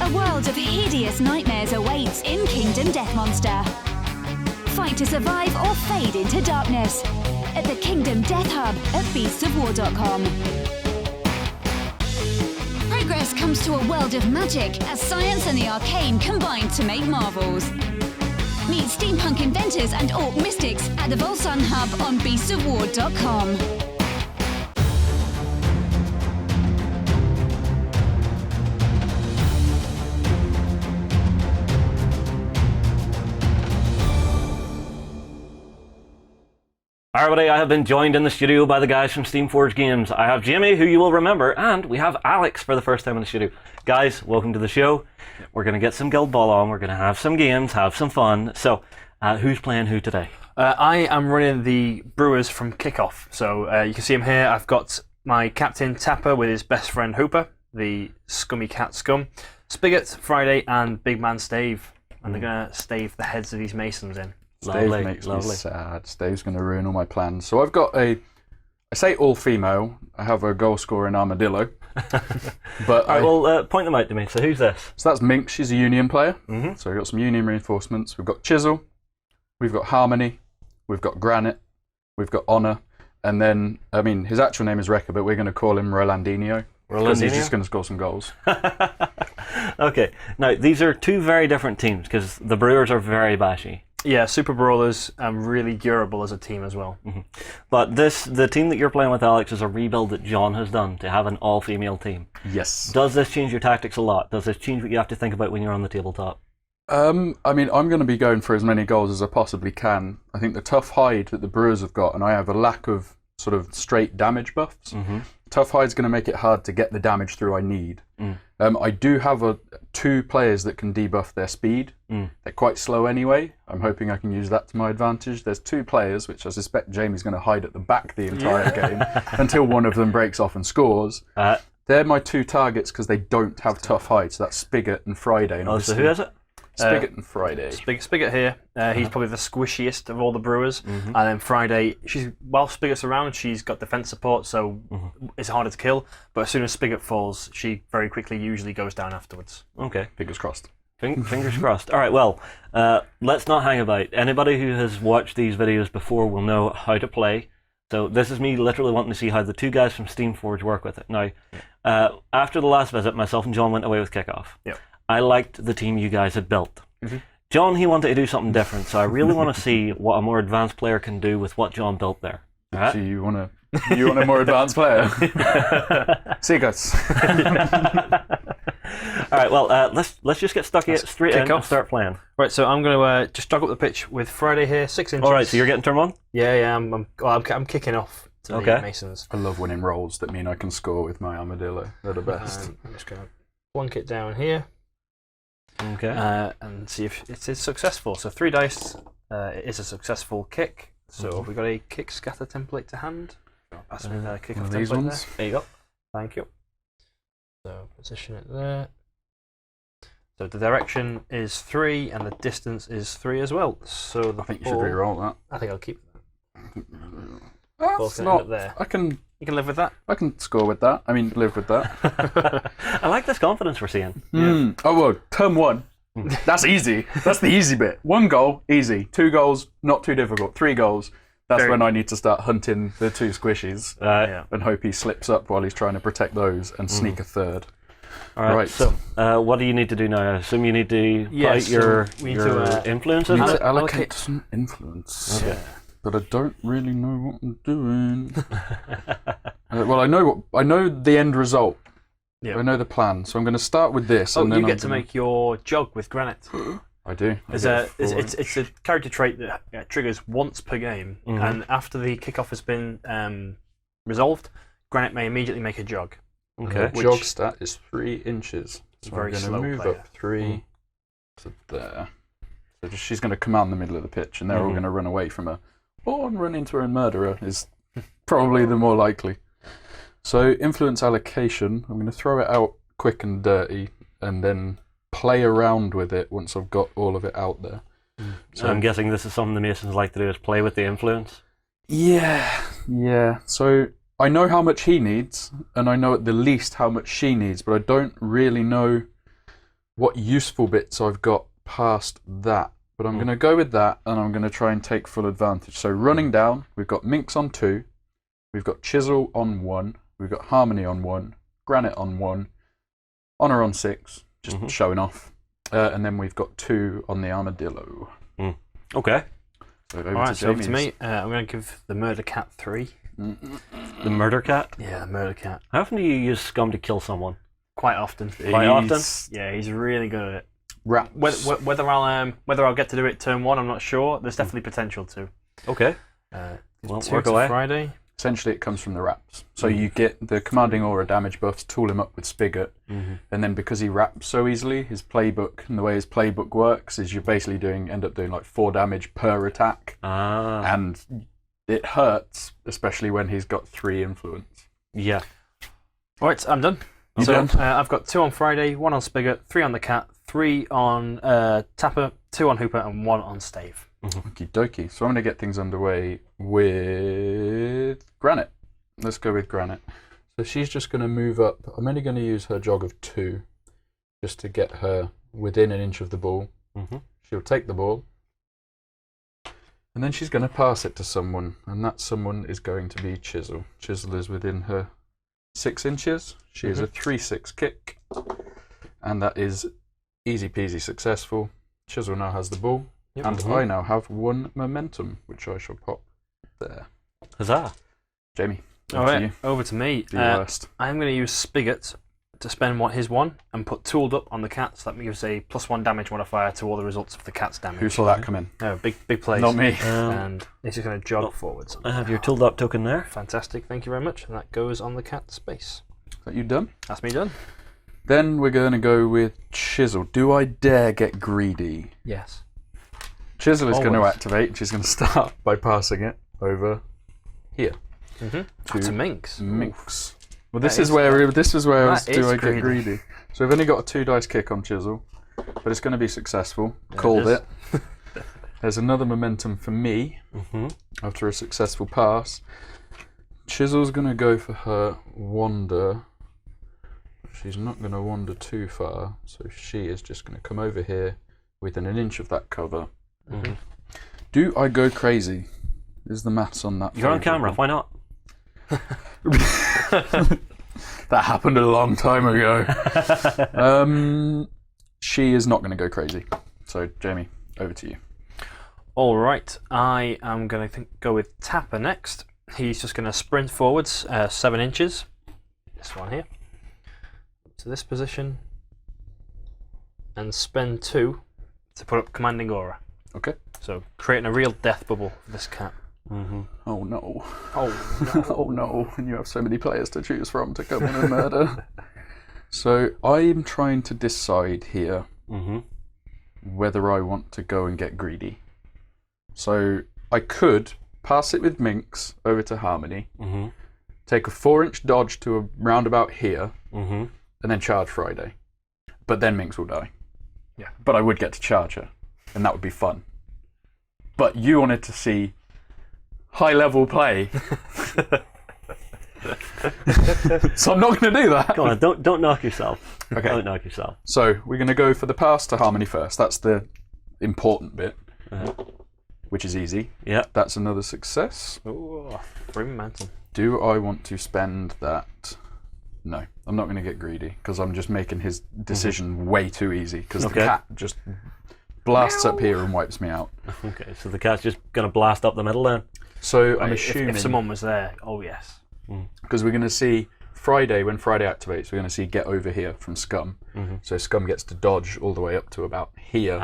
A world of hideous nightmares awaits in Kingdom Death Monster. Fight to survive or fade into darkness at the Kingdom Death Hub at beastsofwar.com. Progress comes to a world of magic as science and the arcane combine to make marvels. Meet steampunk inventors and orc mystics at the Volsun Hub on beastsofwar.com. Hi everybody, I have been joined in the studio by the guys from Steamforged Games. I have Jamie, who you will remember, and we have Alex for the first time in the studio. Guys, welcome to the show. We're going to get some Guild Ball on, we're going to have some games, have some fun. So, who's playing who today? I am running the Brewers from Kickoff. So you can see him here. I've got my captain Tapper with his best friend Hooper, the scummy cat Scum, Spigot, Friday, and Big Man Stave. And they're going to stave the heads of these masons in. Stave makes me sad. Stave's going to ruin all my plans. So I've got I say all-female. I have a goal-scoring armadillo. But well, point them out to me. So who's this? So that's Mink. She's a Union player. Mm-hmm. So we've got some Union reinforcements. We've got Chisel. We've got Harmony. We've got Granite. We've got Honor. And then, I mean, his actual name is Rekka, but we're going to call him Rollandinio. Because he's just going to score some goals. Okay. Now, these are two very different teams because the Brewers are very bashy. Yeah, super brawlers and really durable as a team as well. Mm-hmm. But the team that you're playing with, Alex, is a rebuild that John has done to have an all-female team. Yes. Does this change your tactics a lot? Does this change what you have to think about when you're on the tabletop? I mean, I'm going to be going for as many goals as I possibly can. I think the tough hide that the Brewers have got, and I have a lack of sort of straight damage buffs. Mm-hmm. Tough hide's going to make it hard to get the damage through I need. Mm. I do have two players that can debuff their speed. Mm. They're quite slow anyway. I'm hoping I can use that to my advantage. There's two players, which I suspect Jamie's going to hide at the back the entire game until one of them breaks off and scores. They're my two targets because they don't have tough hide. So that's Spigot and Friday. And so who is it? Spigot and Friday. Spigot here. He's probably the squishiest of all the Brewers. Mm-hmm. And then Friday, while Spigot's around, she's got defense support, so it's harder to kill. But as soon as Spigot falls, she very quickly usually goes down afterwards. Okay. Fingers crossed. Fingers crossed. All right, well, let's not hang about. Anybody who has watched these videos before will know how to play. So this is me literally wanting to see how the two guys from Steamforged work with it. Now, after the last visit, myself and John went away with Kickoff. Yep. I liked the team you guys had built. Mm-hmm. John, he wanted to do something different, so I really want to see what a more advanced player can do with what John built there. All right? So you want a more advanced player? See you guys. All right, well, let's just get stuck straight in and start playing. Right, so I'm going to just jog up the pitch with Friday here, 6 inches. All right, so you're getting turn one? Yeah, I'm kicking off to the Masons. I love winning rolls that mean I can score with my armadillo. They're the best. I'm just going to plonk it down here. Okay. And see if it is successful. So 3 dice, it is a successful kick. So have we got a kick scatter template to hand? I'll pass me the kick off these template ones. there. There you go. Thank you. So position it there. So the direction is 3 and the distance is 3 as well. So I think you should re-roll that. I think I'll keep that. That's not. There. You can live with that. I can score with that. I mean, live with that. I like this confidence we're seeing. Yeah. Oh well, turn 1. That's easy. That's the easy bit. 1 goal, easy. 2 goals, not too difficult. 3 goals. That's when I need to start hunting the 2 squishies and hope he slips up while he's trying to protect those and sneak a third. All right. So, what do you need to do now? I assume you need to put out your influences. I need to allocate some influence. Okay. But I don't really know what I'm doing. Well, I know the end result. Yep. I know the plan, so I'm going to start with this. Oh, and then you get to make your jog with Granite. I do. It's a character trait that triggers once per game, and after the kickoff has been resolved, Granite may immediately make a jog. Okay. The jog stat is 3 inches. So very I'm slow going to move player. up 3 to there. So she's going to command the middle of the pitch, and they're all going to run away from her. Or run into her and murder her is probably the more likely. So influence allocation, I'm going to throw it out quick and dirty, and then play around with it once I've got all of it out there. So I'm guessing this is something the Masons like to do, is play with the influence? Yeah. So I know how much he needs, and I know at the least how much she needs, but I don't really know what useful bits I've got past that. But I'm going to go with that, and I'm going to try and take full advantage. So running down, we've got Minx on 2, we've got Chisel on 1, we've got Harmony on 1, Granite on 1, Honor on 6, just showing off, and then we've got 2 on the Armadillo. Okay. So Alright, so over to me. I'm going to give the Murder Cat 3. The Murder Cat? Yeah, the Murder Cat. How often do you use Scum to kill someone? Quite often. Quite often? Yeah, he's really good at it. Raps. Whether I'll get to do it turn 1, I'm not sure. There's definitely potential to. Okay. Well, work away. Friday. Essentially, it comes from the raps. So you get the commanding aura damage buffs, tool him up with Spigot, and then because he raps so easily, his playbook and the way his playbook works is you're basically end up doing like 4 damage per attack, and it hurts, especially when he's got 3 influence. Yeah. All right, I'm done. You so done? I've got 2 on Friday, 1 on Spigot, 3 on the Cat, 3 on Tapper, 2 on Hooper, and 1 on Stave. Okie dokie. So I'm going to get things underway with Granite. Let's go with Granite. So she's just going to move up. I'm only going to use her jog of 2 just to get her within an inch of the ball. She'll take the ball. And then she's going to pass it to someone. And that someone is going to be Chisel. Chisel is within her 6 inches. She is a 3-6 kick. And that is easy peasy successful. Chisel now has the ball. Yep. And I now have 1 momentum, which I shall pop there. Huzzah. Jamie, All right, over to me. The worst. I'm going to use Spigot to spend his 1 and put Tooled Up on the Cat, so that gives a +1 damage modifier to all the results of the Cat's damage. Who saw that come in? No, big plays. Not me. And he's just going to jog forwards. I have your tooled up token there. Fantastic, thank you very much. And that goes on the Cat space. Is that you done? That's me done. Then we're going to go with Chisel. Do I dare get greedy? Yes. Chisel is going to Always. activate. She's going to start by passing it over here. That's a Minx. Minx. Well, That this is is- where I was. that Do is I get greedy. greedy? So we've only got a 2 dice kick on Chisel, but it's going to be successful. Yeah, Called it it. There's another momentum for me after a successful pass. Chisel's going to go for her wander. She's not going to wander too far, so she is just going to come over here within an inch of that cover. Do I go crazy? Is the maths on that? You're on camera, favourable? why not? That happened a long time ago. She is not going to go crazy. So, Jamie, over to you. All right, I am going to go with Tapper next. He's just going to sprint forwards 7 inches. This one here. To this position. And spend 2 to put up Commanding Aura. Okay. So, creating a real death bubble for this cat. Oh no. Oh, no. Oh no. And you have so many players to choose from to come in and murder. So, I'm trying to decide here whether I want to go and get greedy. So, I could pass it with Minx over to Harmony, take a 4-inch dodge to around about here, and then charge Friday. But then Minx will die. Yeah. But I would get to charge her, and that would be fun. But you wanted to see high-level play. So I'm not going to do that. Come on, don't knock yourself. Okay. Don't knock yourself. So we're going to go for the pass to Harmony first. That's the important bit, which is easy. Yeah. That's another success. Ooh, 3 momentum. Do I want to spend that? No, I'm not going to get greedy because I'm just making his decision way too easy because the cat just blasts up here and wipes me out. Okay, so the cat's just going to blast up the middle then? So Right, I'm assuming... if someone was there, oh yes. Because we're going to see Friday, when Friday activates, we're going to see get over here from Scum. So Scum gets to dodge all the way up to about here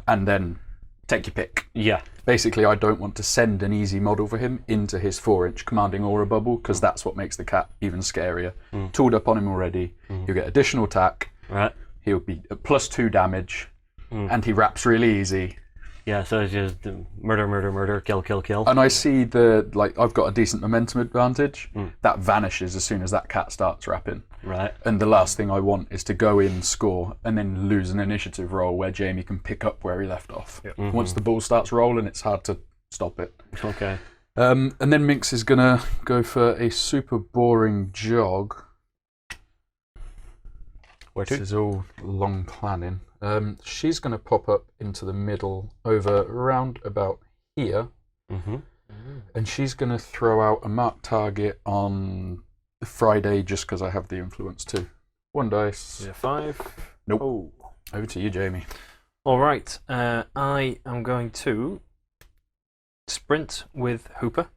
and then take your pick. Yeah. Basically, I don't want to send an easy model for him into his 4-inch commanding aura bubble because that's what makes the cat even scarier. Tooled up on him already. He'll get additional attack. Right. He'll be at +2 damage. And he raps really easy. Yeah, so it's just murder, murder, murder, kill, kill, kill. And I see I've got a decent momentum advantage. That vanishes as soon as that cat starts rapping. Right. And the last thing I want is to go in, score, and then lose an initiative roll where Jamie can pick up where he left off. Once the ball starts rolling, it's hard to stop it. Okay. And then Minx is going to go for a super boring jog. Where This to? is all long planning. She's going to pop up into the middle over around about here. Mm-hmm. And she's going to throw out a marked target on Friday just because I have the influence too. 1 dice. Yeah, 5. Nope. Oh. Over to you, Jamie. All right. I am going to sprint with Hooper.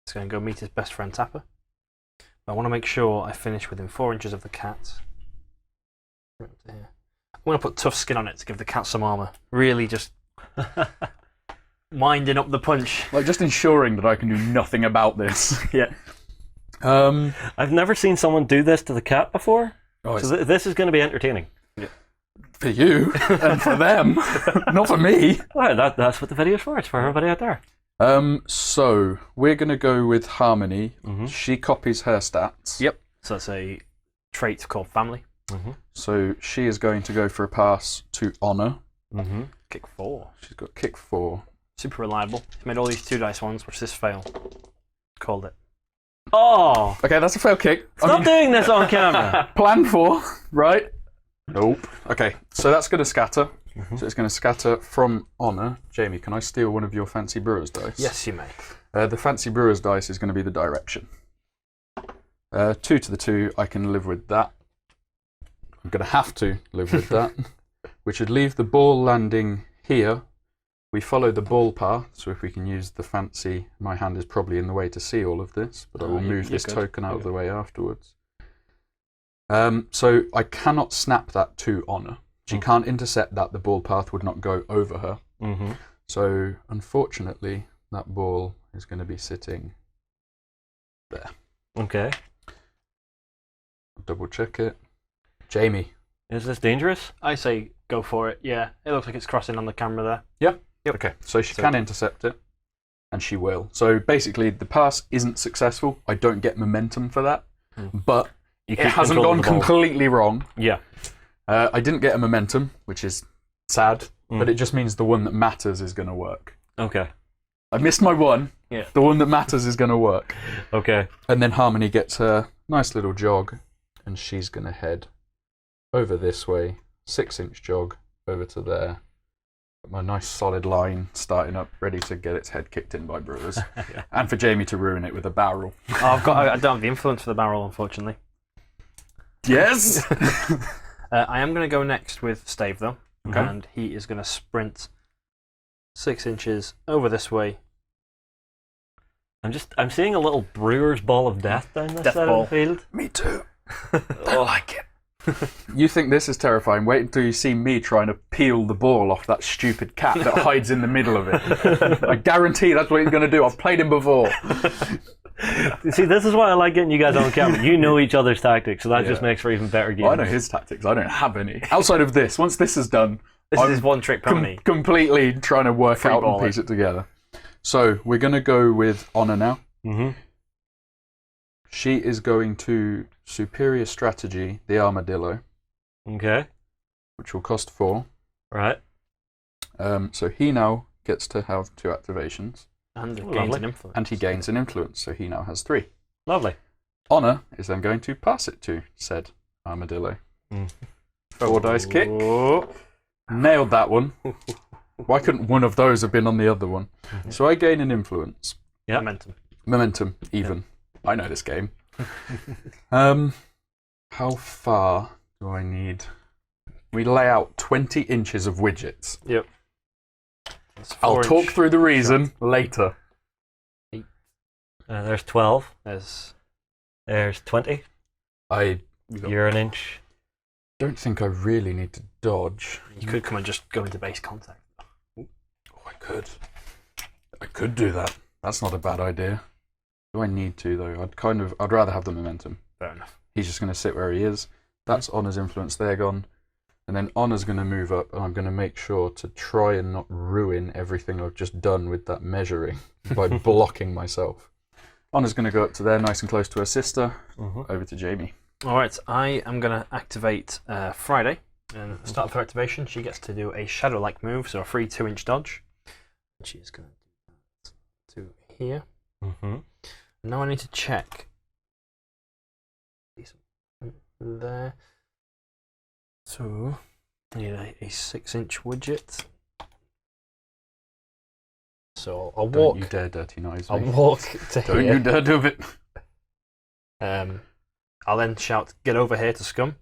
He's going to go meet his best friend Tapper. I want to make sure I finish within 4 inches of the cat. Right up to here. I'm going to put tough skin on it to give the cat some armor. Really just winding up the punch. Like, just ensuring that I can do nothing about this. Yeah. I've never seen someone do this to the cat before. Oh, So this is going to be entertaining. for you and for them, not for me. Well, that's what the video's for. It's for everybody out there. So we're going to go with Harmony. Mhm. She copies her stats. Yep. So that's a trait called family. Mm-hmm. So she is going to go for a pass to Honor. Mm-hmm. Kick 4. She's got kick 4. Super reliable. Made all these 2 dice ones, which this fail. Called it. Oh! Okay, that's a fail kick. Stop doing this on camera! Plan for, right? Nope. Okay, so that's going to scatter. So it's going to scatter from Honor. Jamie, can I steal one of your fancy Brewers dice? Yes, you may. The fancy Brewers dice is going to be the direction. 2 to the 2, I can live with that. I'm going to have to live with that. Which would leave the ball landing here. We follow the ball path, so if we can use the fancy, my hand is probably in the way to see all of this, but I will move this token out of the way afterwards. So I cannot snap that to Honor. She can't intercept that, the ball path would not go over her. Mm-hmm. So unfortunately, that ball is going to be sitting there. Okay. Double check it. Jamie. Is this dangerous? I say go for it. Yeah, it looks like it's crossing on the camera there. Yeah? Yep. Okay, so she can intercept it, and she will. So basically, the pass isn't successful. I don't get momentum for that, but You it keep hasn't control gone of the ball. completely wrong. Yeah. I didn't get a momentum, which is sad, but it just means the one that matters is going to work. Okay. I missed my one. Yeah. The one that matters is going to work. Okay. And then Harmony gets her nice little jog, and she's going to head over this way, 6-inch jog over to there. My nice solid line starting up, ready to get its head kicked in by Brewers. Yeah. And for Jamie to ruin it with a barrel. Oh, I don't have the influence for the barrel, unfortunately. Yes! I am going to go next with Stave, though. Okay. And he is going to sprint 6 inches over this way. I'm seeing a little Brewers ball of death down this Death side ball. of the field. Me too. I like it. You think this is terrifying? Wait until you see me trying to peel the ball off that stupid cat that hides in the middle of it. I guarantee that's what he's going to do. I've played him before. See, this is why I like getting you guys on camera. You know each other's tactics, so that just makes for even better games. Well, I know his tactics. I don't have any. Outside of this, once this is done, This I'm is one trick pony. completely trying to work Free out and ball piece it together. So we're going to go with Honor now. Mm-hmm. She is going to Superior Strategy, the Armadillo, Okay. which will cost 4. Right. So he now gets to have 2 activations, And it Oh, gains lovely. an influence. and he gains an influence, so he now has 3. Lovely. Honor is then going to pass it to said Armadillo. Mm. 4 dice kick. Oh. Nailed that one. Why couldn't one of those have been on the other one? So I gain an influence. Yeah. Momentum. Momentum, even. I know this game. How far do I need? We lay out 20 inches of widgets. Yep. I'll talk through the reason later. There's 12. There's 20. I You're an inch. don't think I really need to dodge. You could come and just go into base contact. Oh, I could. I could do that. That's not a bad idea. Do I need to, though? I'd rather have the momentum. Fair enough. He's just going to sit where he is. That's Honor's influence. They're gone. And then Honor's going to move up, and I'm going to make sure to try and not ruin everything I've just done with that measuring by blocking myself. Honor's going to go up to there, nice and close to her sister. Over to Jamie. All right, I am going to activate Friday. And at the start of her activation, she gets to do a shadow-like move, so a free 2-inch dodge. And she's going to do that to here. Mm-hmm. Now I need to check. There. So, I need a 6-inch widget. So I'll walk. Don't you dare dirty knives I'll me. walk to Don't here. you dare do it. I'll then shout, "Get over here" to Scum.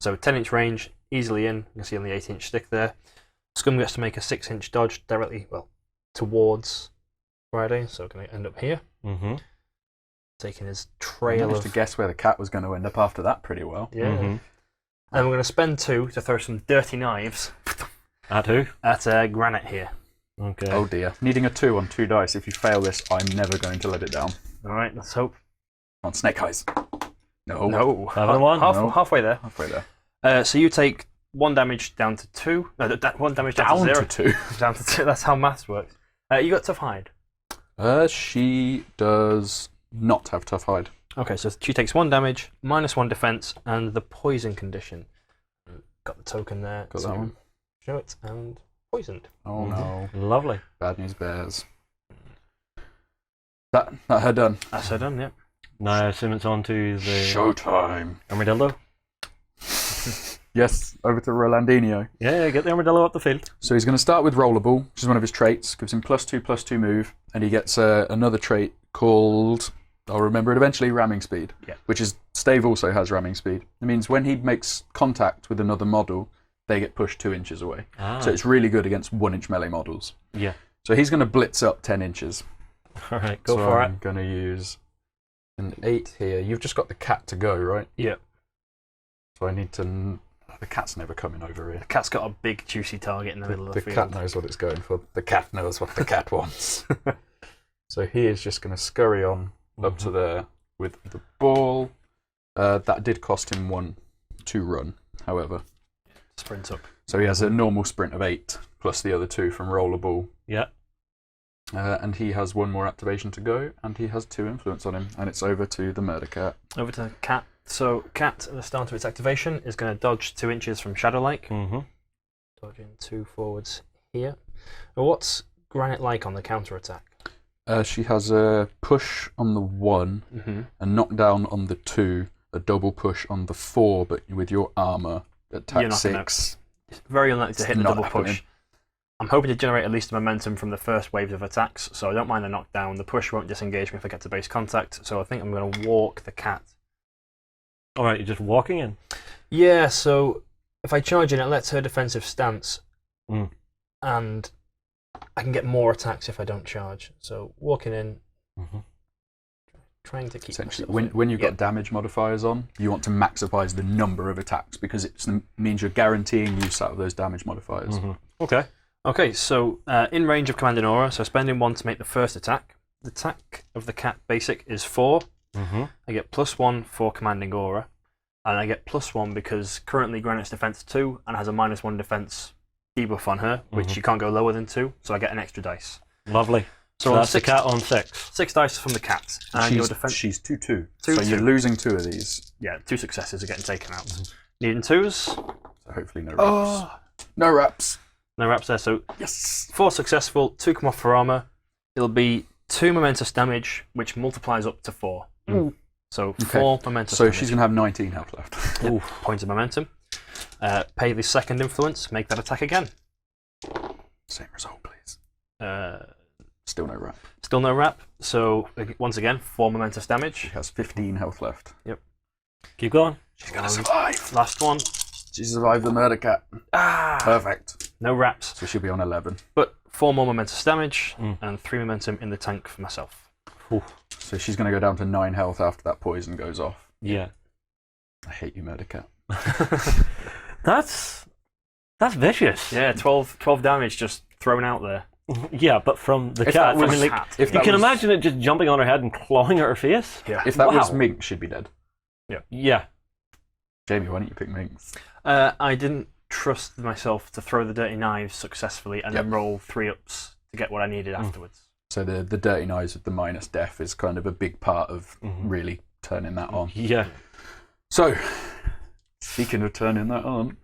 So 10-inch range, easily in. You can see on the 8-inch stick there. Scum gets to make a 6-inch dodge directly, towards Friday. So can I end up here? Mm-hmm. Taking his I trail managed to of. guess where the cat was going to end up after that pretty well. Yeah. Mm-hmm. And we're going to spend 2 to throw some dirty knives At who? at Granite here. Okay. Oh dear. Needing a 2 on 2 dice. If you fail this, I'm never going to let it down. Alright, let's hope. On snake eyes. No. No. 5 and 1. No. Halfway there. Halfway there. So you take 1 damage down to 2. No, 1 damage down, Down to 0. to 2. Down to 2. That's how maths works. You got tough hide. She does not have tough hide. Okay, so she takes 1 damage, -1 defense, and the poison condition. Got the token there. Got so that one. Show it, and poisoned. Oh no. Lovely. Bad news bears. That her done. That's her done, yeah. Now I assume it's on to the Showtime. armadillo. Yes, over to Rollandinio. Yeah, get the armadillo up the field. So he's going to start with Rollerball, which is one of his traits. Gives him +2/+2 move, and he gets another trait called, I'll remember it eventually, Ramming Speed. Yeah. Which is, Stave also has Ramming Speed. It means when he makes contact with another model, they get pushed 2 inches away. Ah. So it's really good against 1-inch melee models. Yeah. So he's going to blitz up 10 inches. All right, go so for I'm it. going to use an 8 here. You've just got the cat to go, right? Yeah. So I need to... The cat's never coming over here. The cat's got a big, juicy target in the middle of the The field. cat knows what it's going for. The cat knows what the cat wants. So he is just going to scurry on up to there with the ball. That did cost him 1 to run, however. Sprint up. So he has a normal sprint of 8 plus the other 2 from Rollerball. Yeah. And he has 1 more activation to go, and he has 2 influence on him, and it's over to the murder cat. Over to the cat. So cat, at the start of its activation, is going to dodge 2 inches from Shadow-like. Mm-hmm. Dodging 2 forwards here. Now, what's Granite like on the counter-attack? She has a push on the 1, a knockdown on the 2, a double push on the 4, but with your armour, attack You're not gonna- 6. It's very unlikely to hit the not double happening. push. I'm hoping to generate at least momentum from the first waves of attacks, so I don't mind the knockdown. The push won't disengage me if I get to base contact, so I think I'm going to walk the cat. All right, you're just walking in. Yeah, so if I charge in, it lets her defensive stance, Mm. and I can get more attacks if I don't charge. So walking in, Mhm. trying to keep Essentially, myself when you've Yeah. got damage modifiers on, you want to maximize the number of attacks because it means you're guaranteeing use out of those damage modifiers. Mhm. Okay. Okay, so in range of Commanding Aura, so spending 1 to make the first attack. The attack of the cat basic is 4. Mm-hmm. I get +1 for Commanding Aura, and I get +1 because currently Granite's defense 2 and has a -1 defense debuff on her, which you can't go lower than 2, so I get an extra dice. Lovely. So on that's the 6 cat on 6. 6 dice from the cat, and your defense. She's 2/2. Two, So you're two. losing 2 of these. Yeah, 2 successes are getting taken out. Needing 2s. So hopefully no wraps. Oh, No wraps. no wraps there. So Yes. 4 successful, 2 come off for armor. It'll be 2 momentous damage, which multiplies up to 4. So 4 momentous So damage. she's going to have 19 health left. Yep, points of momentum. Pay the second influence, make that attack again. Same result, please. Still Still no wrap. no wrap, so once again, 4 momentous She damage. has 15 health left. Keep going. She's going to survive. Last one. She survived the murder cat. Ah, Perfect. no wraps, So she'll be on 11. but 4 more momentous damage and 3 momentum in the tank for myself. So she's going to go down to 9 health after that poison goes off. Yeah. I hate you, murder cat. That's vicious. Yeah, 12 damage just thrown out there. Yeah, but from the If cat. that was- I mean, like, Cat. If you that can was- imagine it just jumping on her head and clawing at her face. Yeah. If that was Wow. Mink, she'd be dead. Yeah. Jamie, why don't you pick Minks? I didn't trust myself to throw the dirty knives successfully and then Yep. roll 3-ups to get what I needed afterwards. So the dirty knives with the minus death is kind of a big part of really turning that on. Yeah. So, speaking of turning that on,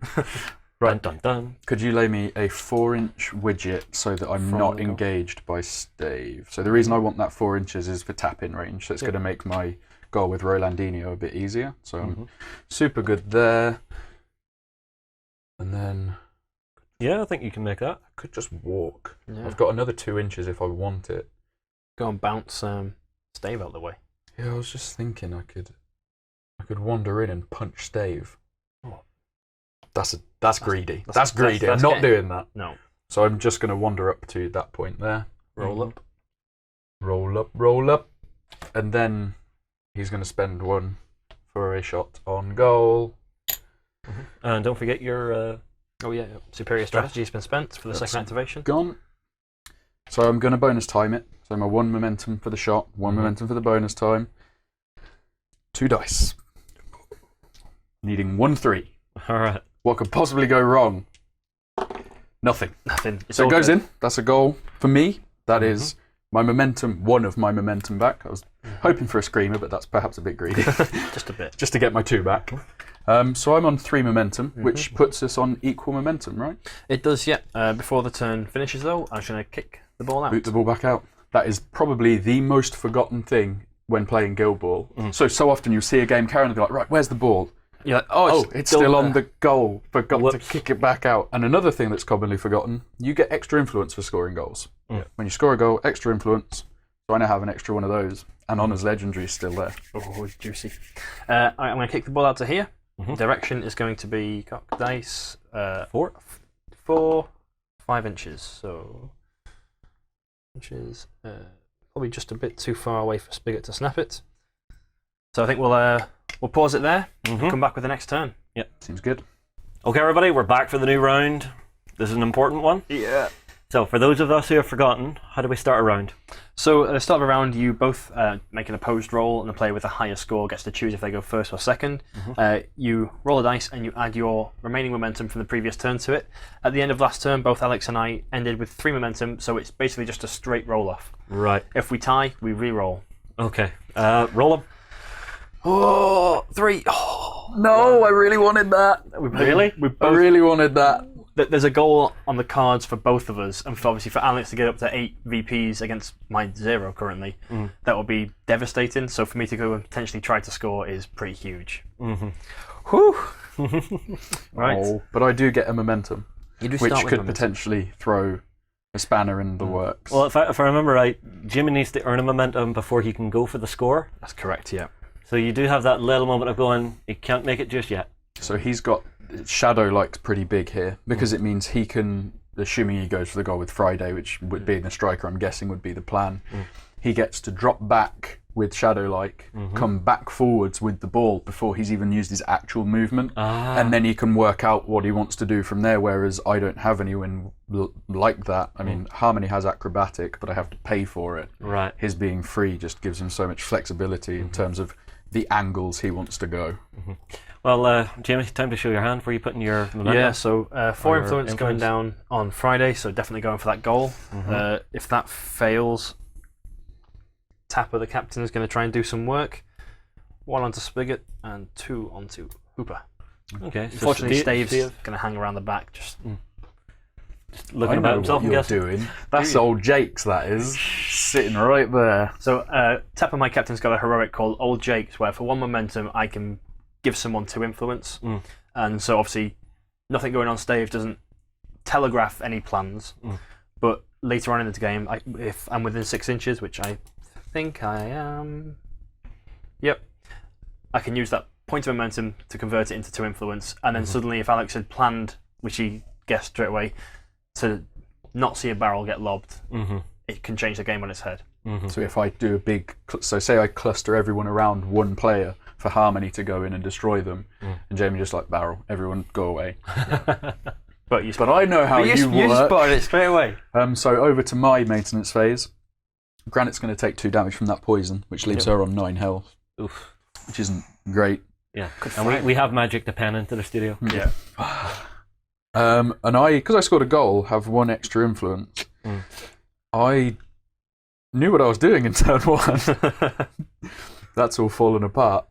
Dun, dun, dun. could you lay me a 4-inch widget so that I'm From not the- engaged by Stave? So the reason I want that 4 inches is for tap-in range, so it's going to make my goal with Rollandinio a bit easier. So I'm super good there. And then Yeah, I think you can make that. I could just walk. Yeah. I've got another 2 inches if I want it. Go and bounce Stave out the way. Yeah, I was just thinking I could wander in and punch Stave. Oh. That's greedy. That's greedy. I'm not doing that. No. So I'm just going to wander up to that point there. Roll up. Roll up, roll up. And then he's going to spend 1 for a shot on goal. And don't forget your... Oh yeah, superior strategy has been spent for the second activation. Gone. So I'm going to bonus time it. So my 1 momentum for the shot, 1 momentum for the bonus time. 2 dice. Needing 1 3. All right. What could possibly go wrong? Nothing. Nothing. So it goes in. That's a goal for me. That is my momentum, 1 of my momentum back. I was hoping for a screamer, but that's perhaps a bit greedy. Just a bit. Just to get my 2 back. So I'm on 3 momentum, which puts us on equal momentum, right? It does, yeah. Before the turn finishes, though, I'm just going to kick the ball out. Boot the ball back out. That is probably the most forgotten thing when playing Guild Ball. So often you see a game carry on and be like, right, where's the ball? You're like, It's still on the goal. Forgot to Whoops. kick it back out. And another thing that's commonly forgotten, you get extra influence for scoring goals. When you score a goal, extra influence. So I now have an extra 1 of those. And Honour's Legendary is still there. Oh, juicy. I'm going to kick the ball out to here. Direction is going to be cock dice. 4, 5 inches. So inches. Probably just a bit too far away for Spigot to snap it. So I think we'll pause it there. And come back with the next turn. Yep. Seems good. Okay, everybody, we're back for the new round. This is an important one. Yeah. So for those of us who have forgotten, how do we start a round? So at the start of a round, you both make an opposed roll, and the player with the higher score gets to choose if they go first or second. You roll a dice, and you add your remaining momentum from the previous turn to it. At the end of last turn, both Alex and I ended with 3 momentum, so it's basically just a straight roll-off. Right. If we tie, we re-roll. Okay. Roll them. Oh, 3. Oh, No, I really wanted that. Really? We I both, really wanted that. there's a goal on the cards for both of us, and obviously for Alex to get up to 8 VPs against my 0 currently, that would be devastating. So for me to go and potentially try to score is pretty huge. Whew. Right. Oh, but I do get a momentum, You do which start with could momentum. potentially throw a spanner in the works. Well, if I remember right, Jimmy needs to earn a momentum before he can go for the score. That's correct, yeah. So you do have that little moment of going, you can't make it just yet. So he's got Shadow Light's pretty big here because it means he can, assuming he goes for the goal with Friday, which would being the striker, I'm guessing would be the plan. He gets to drop back with Shadow Light, come back forwards with the ball before he's even used his actual movement, and then he can work out what he wants to do from there. Whereas I don't have anyone like that. I mean, Harmony has acrobatic, but I have to pay for it. Right. His being free just gives him so much flexibility in terms of the angles he wants to go. Well, Jamie, time to show your hand. Where are you putting your momentum? Yeah, so 4 Or influence going influence. down on Friday, so definitely going for that goal. If that fails, Tapper, the captain, is going to try and do some work. 1 onto Spigot and 2 onto Hooper. Okay. So Unfortunately, Stave's Steve going to hang around the back. Just looking I about know himself, what I'm you're guessing. doing. That's old Jake's, that is. Sitting right there. So Tapper, my captain's got a heroic called Old Jake's, where for 1 momentum I can give someone 2 influence. And so obviously nothing going on Stave doesn't telegraph any plans. But later on in the game, if I'm within 6 inches, which I think I am, yep, I can use that point of momentum to convert it into 2 influence. And then suddenly, if Alex had planned, which he guessed straight away, to not see a barrel get lobbed, it can change the game on its head. So if I do a big, so say I cluster everyone around one player for Harmony to go in and destroy them, and Jamie just like barrel, everyone go away. But But I know how you you work. spotted it straight away. So over to my maintenance phase. Granite's going to take 2 damage from that poison, which leaves her on 9 health, Oof. which isn't great. Yeah. And we have magic to pen into the studio. Yeah. And I, because I scored a goal, have 1 extra influence. I knew what I was doing in turn 1. That's all fallen apart.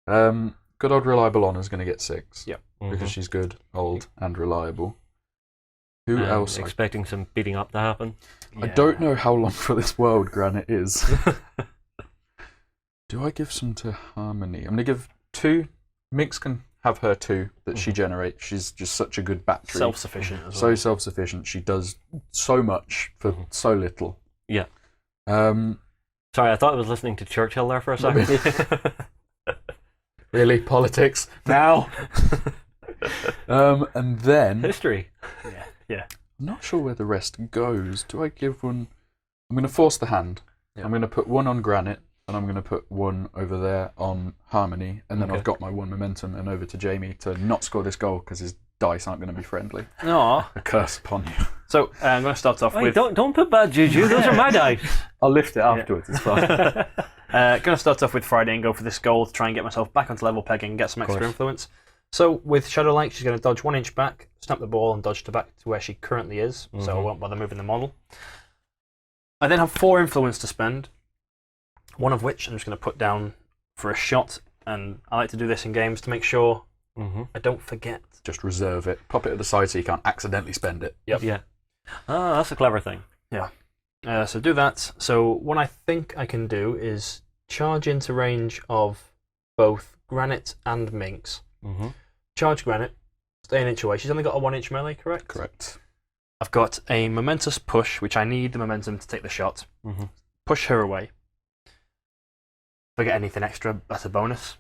Good old reliable honor's going to get 6. Yep. Because she's good, old, and reliable. Who else? Expecting some beating up to happen. I don't know how long for this world Granite is. Do I give some to Harmony? I'm going to give 2. Minx can have her too that she generates. She's just such a good battery. Self-sufficient as well. So self-sufficient. She does so much for so little. Yeah. Um, Sorry, I thought I was listening to Churchill there for a second. really? Politics? Now? And then... History. Yeah. I'm not sure where the rest goes. Do I give one... I'm going to force the hand. Yeah. I'm going to put one on granite, and I'm going to put one over there on harmony, and then Okay. I've got my one momentum, and over to Jamie to not score this goal because his dice aren't going to be friendly. Aw. A curse upon you. So I'm going to start off Wait, with... don't put bad juju. Those are my dice. I'll lift it afterwards, it's fine. Going to start off with Friday and go for this goal to try and get myself back onto level pegging and get some extra course. influence. So with Shadowlight, she's going to dodge 1 inch back, snap the ball, and dodge to back to where she currently is. So I won't bother moving the model. I then have 4 influence to spend, one of which I'm just going to put down for a shot. And I like to do this in games to make sure I don't forget. Just reserve it. Pop it at the side so you can't accidentally spend it. Yep. Yeah. Ah, that's a clever thing. Yeah. So do that. So what I think I can do is charge into range of both Granite and Minx. Charge Granite, stay an inch away. She's only got a 1 inch melee, correct? Correct. I've got a momentous push, which I need the momentum to take the shot. Push her away. If I get anything extra, that's a bonus.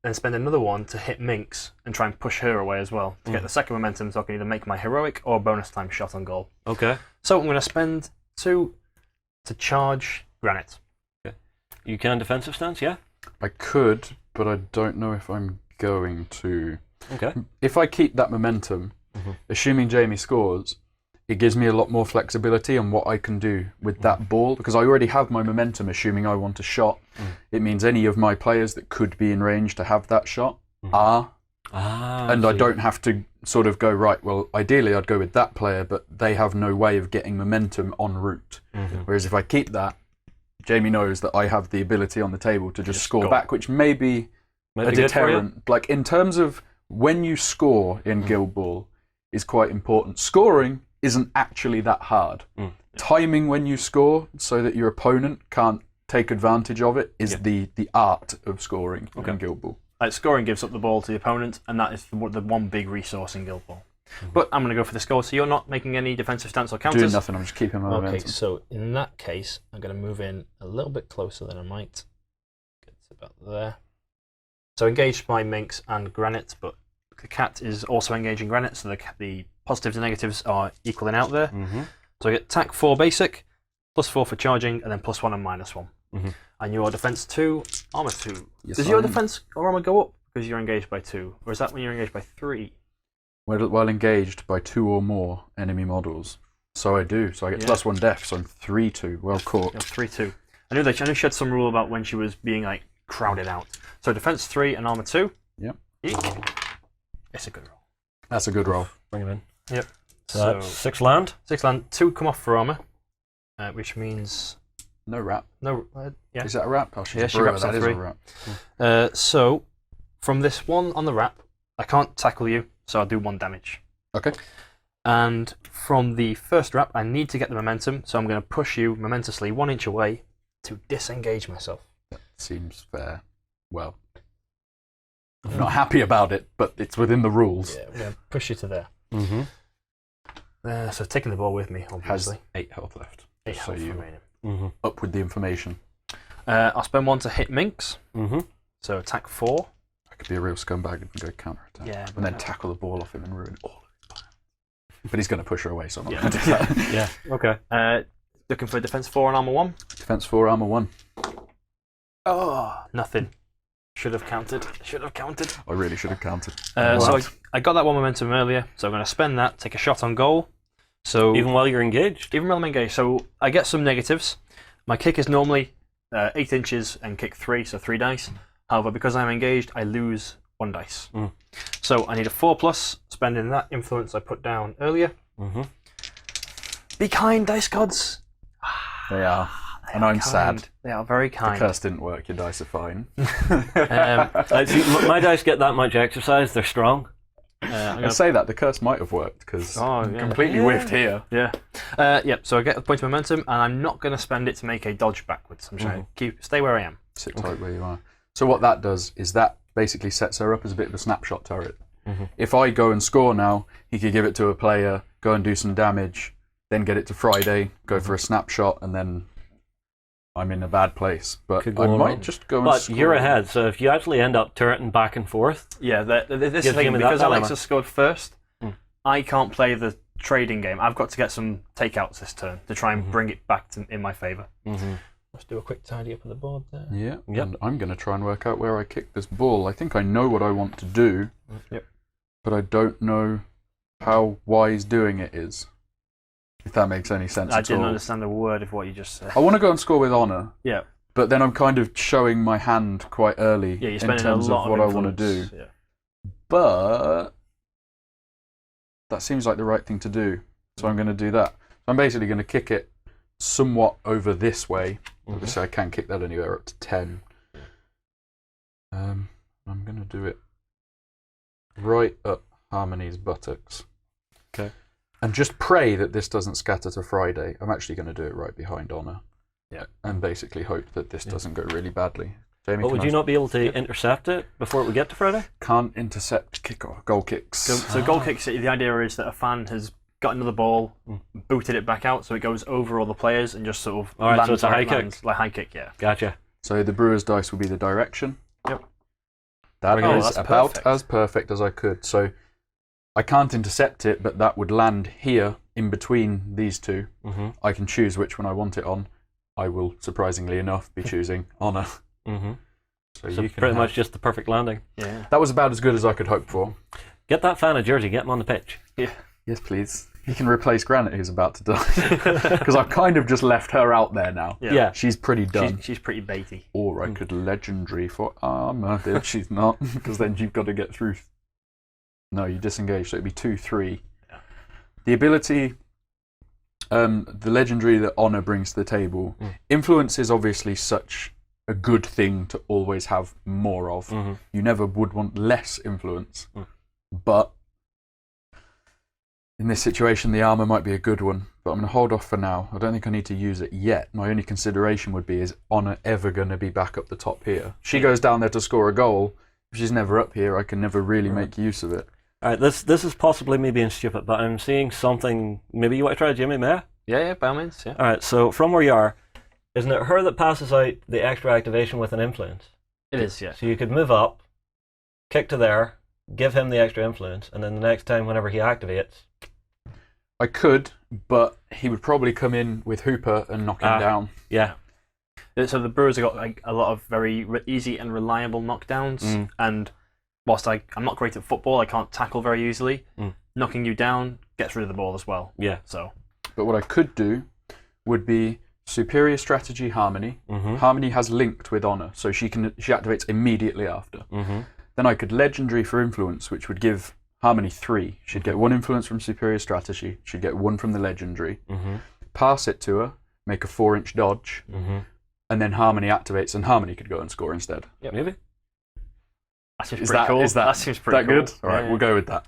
Then spend another one to hit Minx and try and push her away as well to get the second momentum, so I can either make my heroic or bonus time shot on goal. Okay. So I'm going to spend 2 to charge Granite. You can defensive stance, yeah? I could, but I don't know if I'm going to. Okay. If I keep that momentum, assuming Jamie scores, it gives me a lot more flexibility on what I can do with that ball, because I already have my momentum, assuming I want a shot. It means any of my players that could be in range to have that shot are, and I don't have to sort of go, right, well, ideally I'd go with that player, but they have no way of getting momentum en route. Whereas if I keep that, Jamie knows that I have the ability on the table to just score back, which may be a deterrent. Like, in terms of when you score in Guild Ball is quite important. Scoring isn't actually that hard. Timing when you score so that your opponent can't take advantage of it is the art of scoring in Guild Ball. Like, scoring gives up the ball to the opponent, and that is the one big resource in Guild Ball. But I'm going to go for this goal, so you're not making any defensive stance or counters? Doing nothing, I'm just keeping my momentum. Okay, so in that case, I'm going to move in a little bit closer than I might. Get to about there. So engaged by Minx and Granite, but the cat is also engaging Granite, so the positives and negatives are equaling out there. So I get attack 4 basic, +4 for charging, and then +1 and -1. And your defense 2, armor 2. Yes, Does your defense or armor go up because you're engaged by 2? Or is that when you're engaged by 3? Well engaged by 2 or more enemy models. So I do. So I get +1 def, so I'm 3-2. Well caught. You're 3-2. I knew she had some rule about when she was being like crowded out. So defense 3 and armor 2. Yep. Eek. It's a good roll. That's a good roll. Bring it in. Yep. So that's 6 land. 6 land, 2 come off for armor, which means No wrap. no. Yeah. Is that a wrap? Oh, she's Yeah, a she brewer. wraps That on is 3. a wrap. So from this one on the wrap, I can't tackle you, so I'll do 1 damage. Okay. And from the first wrap, I need to get the momentum, so I'm going to push you momentously 1 inch away to disengage myself. That seems fair. Well, I'm not happy about it, but it's within the rules. Yeah, I'm going to push you to there. So taking the ball with me, obviously. Has 8 health left. 8 so health you remaining. up with the information. I'll spend 1 to hit Minx. So attack 4. I could be a real scumbag and go counter attack. Yeah, and then tackle the ball off him and ruin all of his plans. But he's going to push her away, so I'm not going to do that. Yeah. Okay. Looking for defense 4 and armor 1. Defense 4, armor 1. Oh, nothing. Should have counted. I really should have counted. So I got that 1 momentum earlier, so I'm going to spend that, take a shot on goal. So Even while you're engaged? Even while I'm engaged. So I get some negatives. My kick is normally 8 inches and kick 3, so 3 dice. However, because I'm engaged, I lose 1 dice. So I need a 4+, spending that influence I put down earlier. Be kind, dice gods. They are. And I'm sad. They are very The kind. curse didn't work, your dice are fine. See, my dice get that much exercise, they're strong. I say that, the curse might have worked, because completely whiffed here. Yeah. So I get a point of momentum, and I'm not going to spend it to make a dodge backwards. I'm just going to stay where I am. Sit tight where you are. So what that does is that basically sets her up as a bit of a snapshot turret. If I go and score now, he could give it to a player, go and do some damage, then get it to Friday, go for a snapshot, and then I'm in a bad place. But I might just go and score. But you're ahead, so if you actually end up turreting back and forth... Yeah, this is the thing, because Alex has scored first, I can't play the trading game. I've got to get some takeouts this turn to try and bring it back in my favour. Let's do a quick tidy up of the board there. Yeah, and I'm going to try and work out where I kick this ball. I think I know what I want to do, but I don't know how wise doing it is, if that makes any sense at all. I didn't understand a word of what you just said. I want to go and score with honour. Yeah. But then I'm kind of showing my hand quite early Yeah, you're in spending terms a lot of what I want to influence. do. Yeah. But that seems like the right thing to do, so I'm going to do that. So I'm basically going to kick it somewhat over this way. Obviously, I can kick that anywhere up to 10. I'm going to do it right up Harmony's buttocks. Okay. And just pray that this doesn't scatter to Friday. I'm actually going to do it right behind Honor. Yeah. And basically hope that this doesn't go really badly. Jamie, But would you not be able to intercept it before we get to Friday? Can't intercept goal kicks. So goal kicks, the idea is that a fan has got another ball, booted it back out, so it goes over all the players and just sort of lands so it's a where high it kick. lands. Like high kick, yeah. Gotcha. So the Brewers dice will be the direction. Yep. That is that's about perfect. as perfect as I could. So I can't intercept it, but that would land here in between these two. I can choose which one I want it on. I will, surprisingly enough, be choosing Honor. So So you can pretty much just the perfect landing. Yeah. That was about as good as I could hope for. Get that fan a jersey, get him on the pitch. Yeah. Yes, please. He can replace Granite, who's about to die. Because I've kind of just left her out there now. Yeah. She's pretty done. She's pretty baity. Or I could legendary for armor. She's not, because then you've got to get through. No, you disengage, so it'd be 2-3. Yeah. The ability, the legendary that Honor brings to the table, influence is obviously such a good thing to always have more of. You never would want less influence. But in this situation, the armor might be a good one, but I'm going to hold off for now. I don't think I need to use it yet. My only consideration would be, is Honor ever going to be back up the top here? She goes down there to score a goal. If she's never up here, I can never really make use of it. All right, this is possibly me being stupid, but I'm seeing something. Maybe you want to try Jimmy, may I? Yeah, by all means, yeah. All right, so from where you are, isn't it her that passes out the extra activation with an influence? It is, yeah. So you could move up, kick to there, give him the extra influence, and then the next time whenever he activates... I could, but he would probably come in with Hooper and knock him down. Yeah. So the Brewers have got like a lot of very easy and reliable knockdowns, and whilst I'm not great at football, I can't tackle very easily. Knocking you down gets rid of the ball as well. Yeah. So, but what I could do would be superior strategy Harmony. Harmony has linked with Honor, so she activates immediately after. Then I could legendary for influence, which would give Harmony 3. She'd get 1 influence from superior strategy. She'd get 1 from the legendary. Pass it to her, make a 4-inch dodge, and then Harmony activates, and Harmony could go and score instead. Yeah, maybe. That seems pretty cool. That seems pretty good? cool. All right, we'll go with that.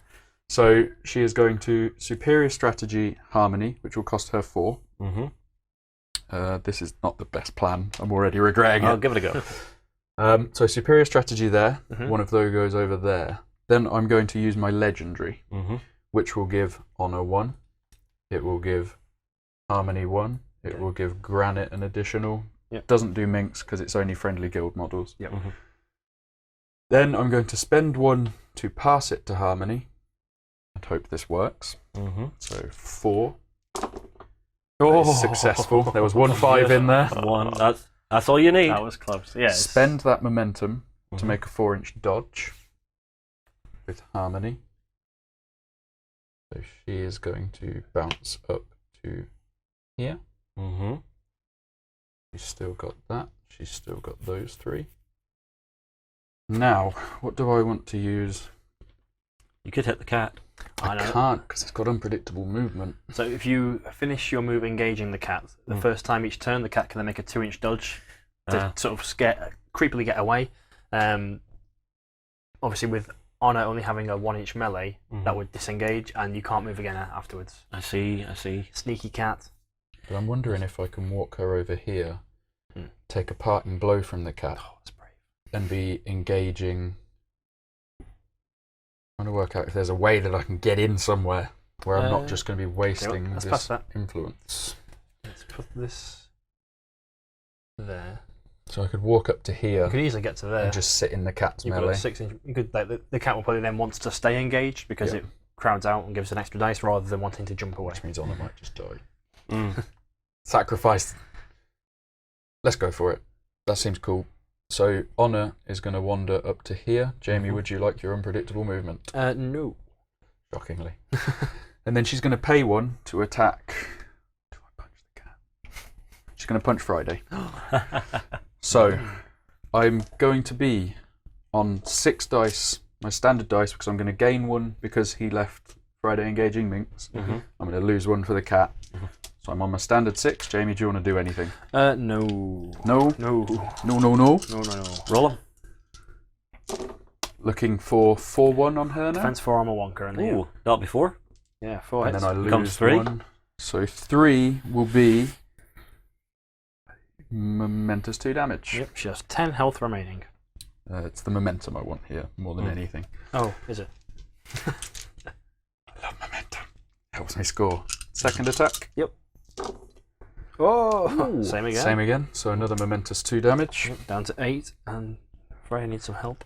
So she is going to superior strategy Harmony, which will cost her 4. This is not the best plan. I'm already regretting I'll it. give it a go. So superior strategy there. One of those goes over there. Then I'm going to use my legendary, which will give Honor 1. It will give Harmony 1. It will give Granite an additional. Doesn't do Minx because it's only friendly guild models. Then I'm going to spend 1 to pass it to Harmony and hope this works. So 4. Oh, successful. There was 1 5 in there. 1. That's all you need. That was close. Yeah. Spend that momentum to make a 4-inch dodge with Harmony. So she is going to bounce up to here. She's still got that. She's still got those 3. Now, what do I want to use? You could hit the cat. I can't, because it's got unpredictable movement. So if you finish your move engaging the cat, the first time each turn, the cat can then make a 2-inch dodge to sort of creepily get away. Obviously, with Honor only having a 1-inch melee, that would disengage, and you can't move again afterwards. I see. Sneaky cat. But I'm wondering if I can walk her over here, take a parting blow from the cat, Oh, that's brave. and be engaging Trying to work out if there's a way that I can get in somewhere where I'm not just going to be wasting let's pass this that. influence. Let's put this there. So I could walk up to here You could easily get to there. and just sit in the cat's You've got melee. a 6-inch. You could like the cat will probably then want to stay engaged because Yeah. it crowds out and gives an extra dice rather than wanting to jump away. Which means Honor might just die. Mm. Sacrifice. Let's go for it. That seems cool. So Honor is going to wander up to here. Jamie, would you like your unpredictable movement? No. Shockingly. And then she's going to pay 1 to attack. Do I punch the cat? She's going to punch Friday. So I'm going to be on 6 dice, my standard dice, because I'm going to gain 1 because he left Friday engaging Minx. Mhm. I'm going to lose 1 for the cat. So I'm on my standard 6. Jamie, do you want to do anything? No. No? No. No. No. Roll him. Looking for 4-1 on her now. Defense 4 armor 1 currently. Ooh, that'll be 4. Yeah, 4 And hits. then I Becomes lose 3. 1. So 3 will be momentous 2 damage. Yep, she has 10 health remaining. It's the momentum I want here more than anything. Oh, is it? I love momentum. Helps me score. Second attack. Oh, same again. Same again. So another momentous 2 damage. Yep, down to 8, and Freya needs some help.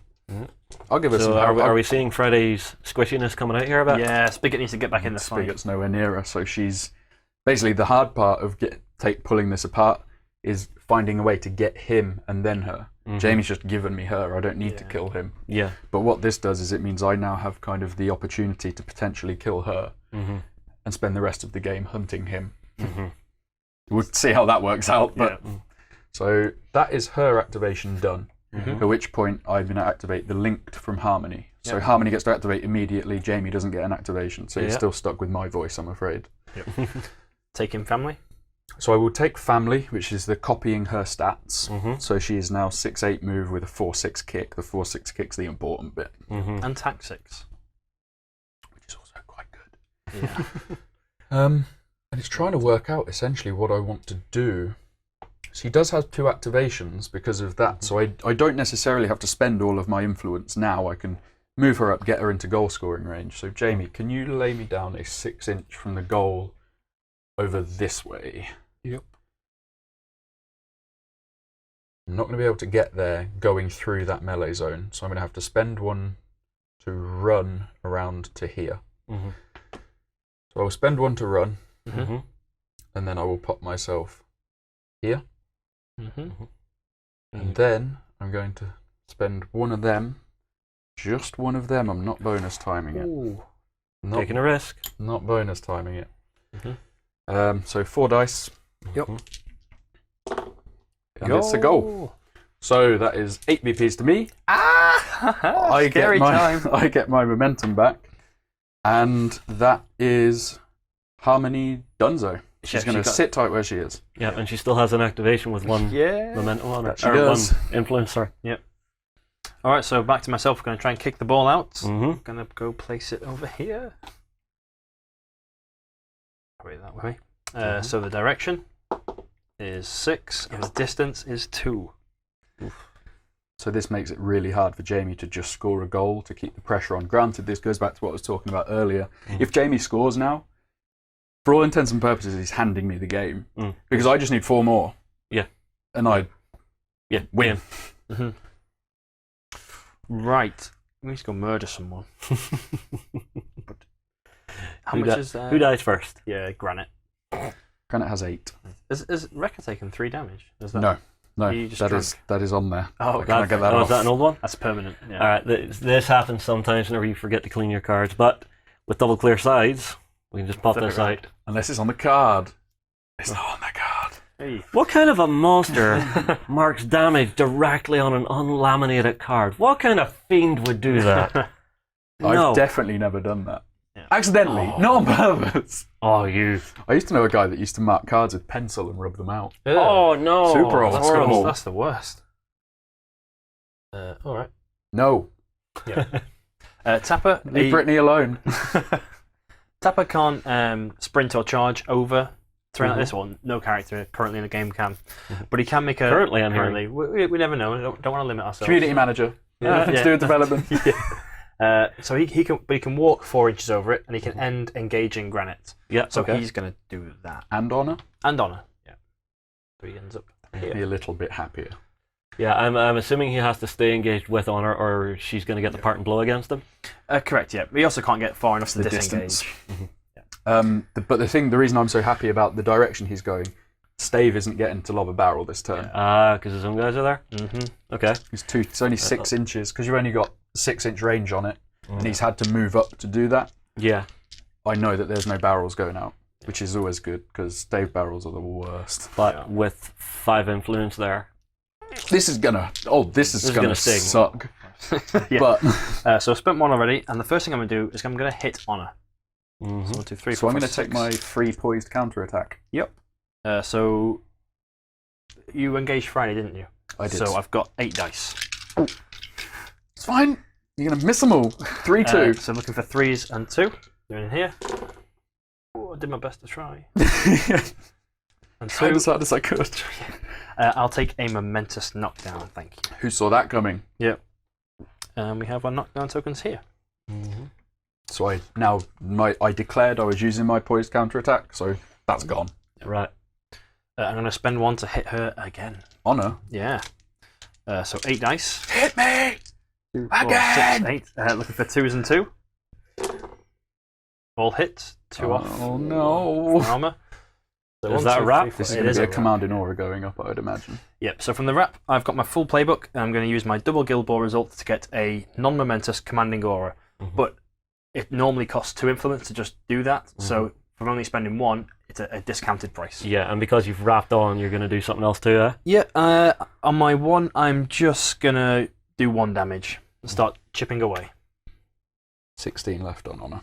I'll give her some So help. are we seeing Friday's squishiness coming out here a bit? Yeah, Spigot needs to get back in the fight. Spigot's nowhere near her, so she's basically the hard part of pulling this apart is finding a way to get him and then her. Jamie's just given me her. I don't need to kill him. Yeah. But what this does is it means I now have kind of the opportunity to potentially kill her and spend the rest of the game hunting him. We'll see how that works out. But so that is her activation done. At which point I'm going to activate the linked from Harmony. So Harmony gets to activate immediately. Jamie doesn't get an activation, so he's still stuck with my voice, I'm afraid. Taking family. So I will take family, which is the copying her stats. So she is now 6'8" move with a 4'6" kick. The 4'6" kick's the important bit, And tactics. which is also quite good. Yeah. And it's trying to work out essentially what I want to do. She does have 2 activations because of that, so I don't necessarily have to spend all of my influence now. I can move her up, get her into goal scoring range. So Jamie, can you lay me down a 6-inch from the goal over this way? Yep. I'm not going to be able to get there going through that melee zone, so I'm going to have to spend 1 to run around to here. So I'll spend 1 to run, and then I will pop myself here. And then I'm going to spend 1 of them, just 1 of them. I'm not bonus timing it. Ooh. Not, Taking a risk. not bonus timing it. So 4 dice. Yep. And it's a goal. So that is 8 BPs to me. I Scary time. I get my momentum back. And that is Harmony Dunzo. She's going to sit tight where she is. Yeah, and she still has an activation with 1 Yeah. momentum on her. That she or does. 1 influence, sorry. Alright, so back to myself. Going to try and kick the ball out. Mm-hmm. Going to go place it over here. Wait that way. So the direction is 6, and the distance is 2. So this makes it really hard for Jamie to just score a goal to keep the pressure on. Granted, this goes back to what I was talking about earlier. If Jamie scores now, for all intents and purposes, he's handing me the game. Because I just need 4 more. Yeah. And I win. Right. We need to go murder someone. How much is that? Who dies first? Yeah, Granite. Granite has 8. Is Rekka taking 3 damage? Is that... No, You just that is on there. Oh, Can I get that Oh, off? is that an old one? That's permanent. Yeah. Alright, this happens sometimes whenever you forget to clean your cards, but with double clear sides, we can just pop Flip it this around. out. Unless it's on the card. It's not on the card. Hey. What kind of a monster marks damage directly on an unlaminated card? What kind of fiend would do that? No. I've definitely never done that. Yeah. Accidentally, not on purpose. Oh, you. I used to know a guy that used to mark cards with pencil and rub them out. Oh, no. Super old That's, school. that's the worst. Alright. No, Tapper. leave Brittany alone. Tapper can't sprint or charge over terrain like this one. No character currently in the game can. But he can make a... Currently, I'm currently. We never know. We don't want to limit ourselves. Community manager. Yeah. Nothing to do with development. So he can walk 4 inches over it, and he can end engaging granite. Yeah. So okay. he's going to do that. And honor. And honor. Yeah. So he ends up Be here. a little bit happier. Yeah, I'm assuming he has to stay engaged with honor, or she's going to get the part and blow against him. Correct. Yeah. But he also can't get far enough to The disengage. distance. But the reason I'm so happy about the direction he's going, Stave isn't getting to lob a barrel this turn. Because his own guys are there? Mm-hmm. Okay. It's only 6 inches, because you've only got 6-inch range on it, and he's had to move up to do that. Yeah. I know that there's no barrels going out, which is always good, because Stave barrels are the worst. But with 5 influence there. This is gonna sting. suck. Yeah. But So I spent 1 already, and the first thing I'm going to do is I'm going to hit honor. Mm-hmm. So 1, 2, 3, so 4, I'm 5, going to take 6. my free poised counter attack. Yep. So you engaged Friday, didn't you? I did. So I've got 8 dice. It's fine. You're gonna miss them all. 3, 2. So looking for 3s and 2. They're in here. Oh, I did my best to try. And 2. Tried as hard as I could. I'll take a momentous knockdown, thank you. Who saw that coming? Yep. And we have our knockdown tokens here. Mm-hmm. So I declared I was using my poised counter attack, so that's gone. Right. I'm going to spend 1 to hit her again. Honor. Yeah. So 8 dice. Hit me! 2, 4, Again! 6, 8. Looking for 2s and 2. All hit. 2 off. Oh no. Armor. So Is that a wrap? This is It going to be a wrap. commanding aura going up, I would imagine. Yep, so from the wrap, I've got my full playbook, and I'm going to use my double Guild Ball result to get a non-momentous commanding aura. Mhm. But it normally costs 2 influence to just do that, so if I'm only spending 1, it's a discounted price. Yeah, and because you've wrapped on, you're going to do something else too, eh? Yeah, on my 1, I'm just going to do 1 damage and start chipping away. 16 left on honor.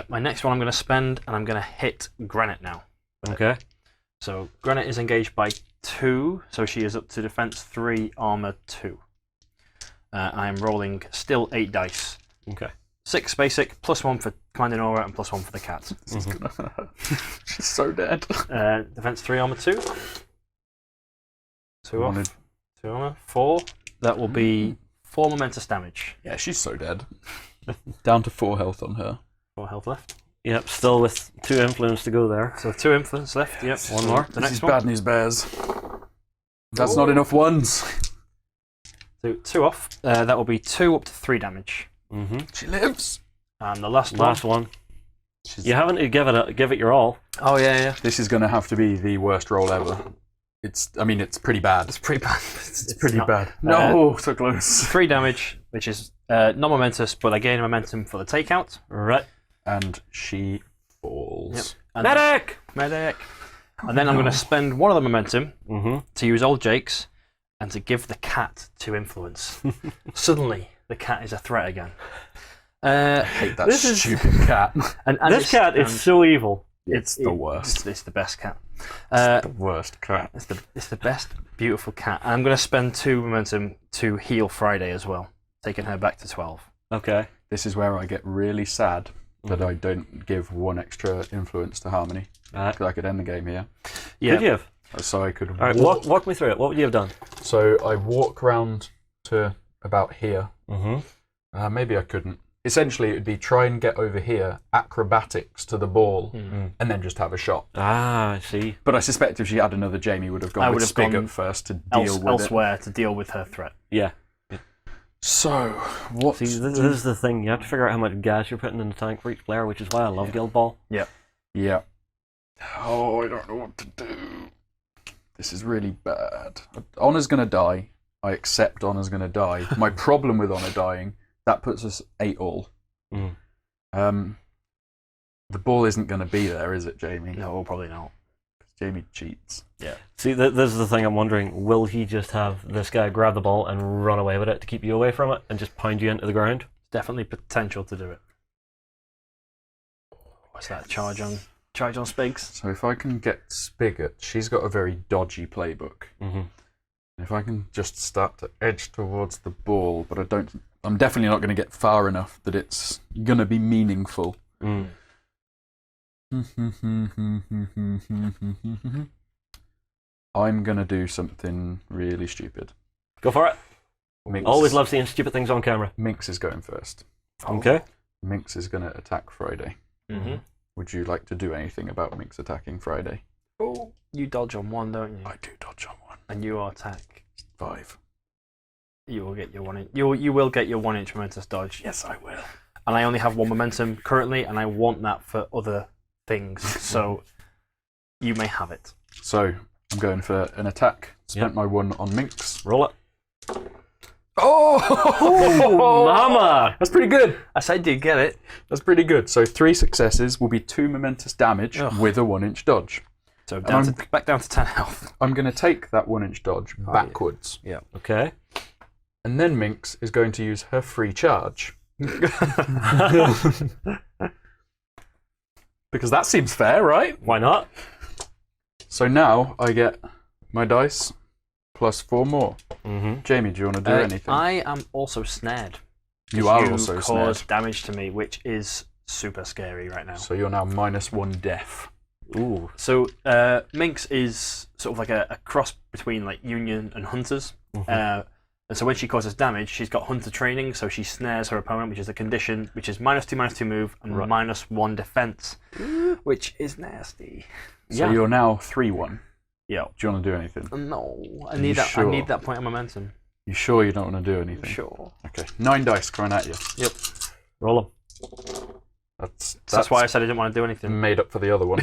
My next one I'm going to spend, and I'm going to hit Granite now. Okay. So Granite is engaged by 2, so she is up to defense 3, armor 2. I am rolling still 8 dice. Okay. 6 basic, +1 for commanding aura, and +1 for the cat. This is gonna hurt. She's so dead. Defense 3, armor 2. 2 off. Wanted- 2 armor. 4. That will be 4 momentous damage. Yeah, she's so dead. Down to 4 health on her. 4 health left. Yep, still with 2 influence to go there. So 2 influence left. Yep. One more. The This next is one. bad news bears. That's not enough ones. So 2 off. That will be 2 up to 3 damage. Mm-hmm. She lives. And the last Last one. You haven't give it your all. Oh yeah. This is going to have to be the worst roll ever. It's pretty bad. It's pretty bad. It's pretty not. bad. No, so close. 3 damage, which is not momentous, but I gain momentum for the takeout. Right. And she falls. And Medic! Medic. And then I'm going to spend 1 of the momentum Mm-hmm. to use Old Jake's and to give the cat 2 influence. Suddenly, the cat is a threat again. I hate that This is- stupid cat. And This cat is so evil. It's the worst. It's the best cat. The worst cat. It's the best, beautiful cat. And I'm going to spend 2 momentum to heal Friday as well, taking her back to 12. Okay. This is where I get really sad that I don't give 1 extra influence to Harmony. Alright. Because I could end the game here. Yeah. Could you have? So I could Alright, walk me through it. What would you have done? So I walk round to about here. Mm-hmm. Maybe I couldn't. Essentially, it would be try and get over here, acrobatics to the ball, and then just have a shot. Ah, I see. But I suspect if she had another, Jamie would have I gone would with have Spigot gone first to deal with elsewhere to deal with her threat. Yeah. it. So, what? See, this is the thing. You have to figure out how much gas you're putting in the tank for each player, which is why I love Guild Ball. Yeah. Yeah. Oh, I don't know what to do. This is really bad. Honor's going to die. I accept Honor's going to die. My problem with Honor dying, that puts us 8 all. Mm. The ball isn't going to be there, is it, Jamie? No, probably not. Jamie cheats. Yeah. See, this is the thing I'm wondering. Will he just have this guy grab the ball and run away with it to keep you away from it and just pound you into the ground? Definitely potential to do it. What's that? Charge on Spigs? So if I can get Spigot, she's got a very dodgy playbook. Mm-hmm. If I can just start to edge towards the ball, but I'm definitely not going to get far enough that it's going to be meaningful. Mm. I'm going to do something really stupid. Go for it. Minx, Always love seeing stupid things on camera. Minx is going first. Okay. Minx is going to attack Friday. Mm-hmm. Would you like to do anything about Minx attacking Friday? Oh, you dodge on 1, don't you? I do dodge on 1. And you attack. 5. You will get your 1 inch. You will get your 1 inch momentous dodge. Yes, I will. And I only have 1 momentum currently, and I want that for other things. So you may have it. So I'm going for an attack. Spent my 1 on Minx. Roll it. Oh, Mama! That's pretty good. I did get it. That's pretty good. So 3 successes will be 2 momentous damage with a 1 inch dodge. So back down to 10 health. I'm going to take that 1 inch dodge backwards. Yeah. Okay. And then Minx is going to use her free charge. Because that seems fair, right? Why not? So now I get my dice plus 4 more. Jamie, do you want to do anything? I am also snared. You are also cause snared. damage to me, which is super scary right now. So you're now -1 death. Ooh. So Minx is sort of like a cross between like Union and Hunters. And so when she causes damage, she's got Hunter training, so she snares her opponent, which is a condition, which is -2/-2 move and -1 defense, which is nasty. So you're now 3-1. Yeah. Do you want to do anything? No, I you need that. sure? I need that point of momentum. You sure you don't want to do anything? Sure. Okay. 9 dice coming at you. Yep. Roll them. That's why I said I didn't want to do anything. made up for the other one.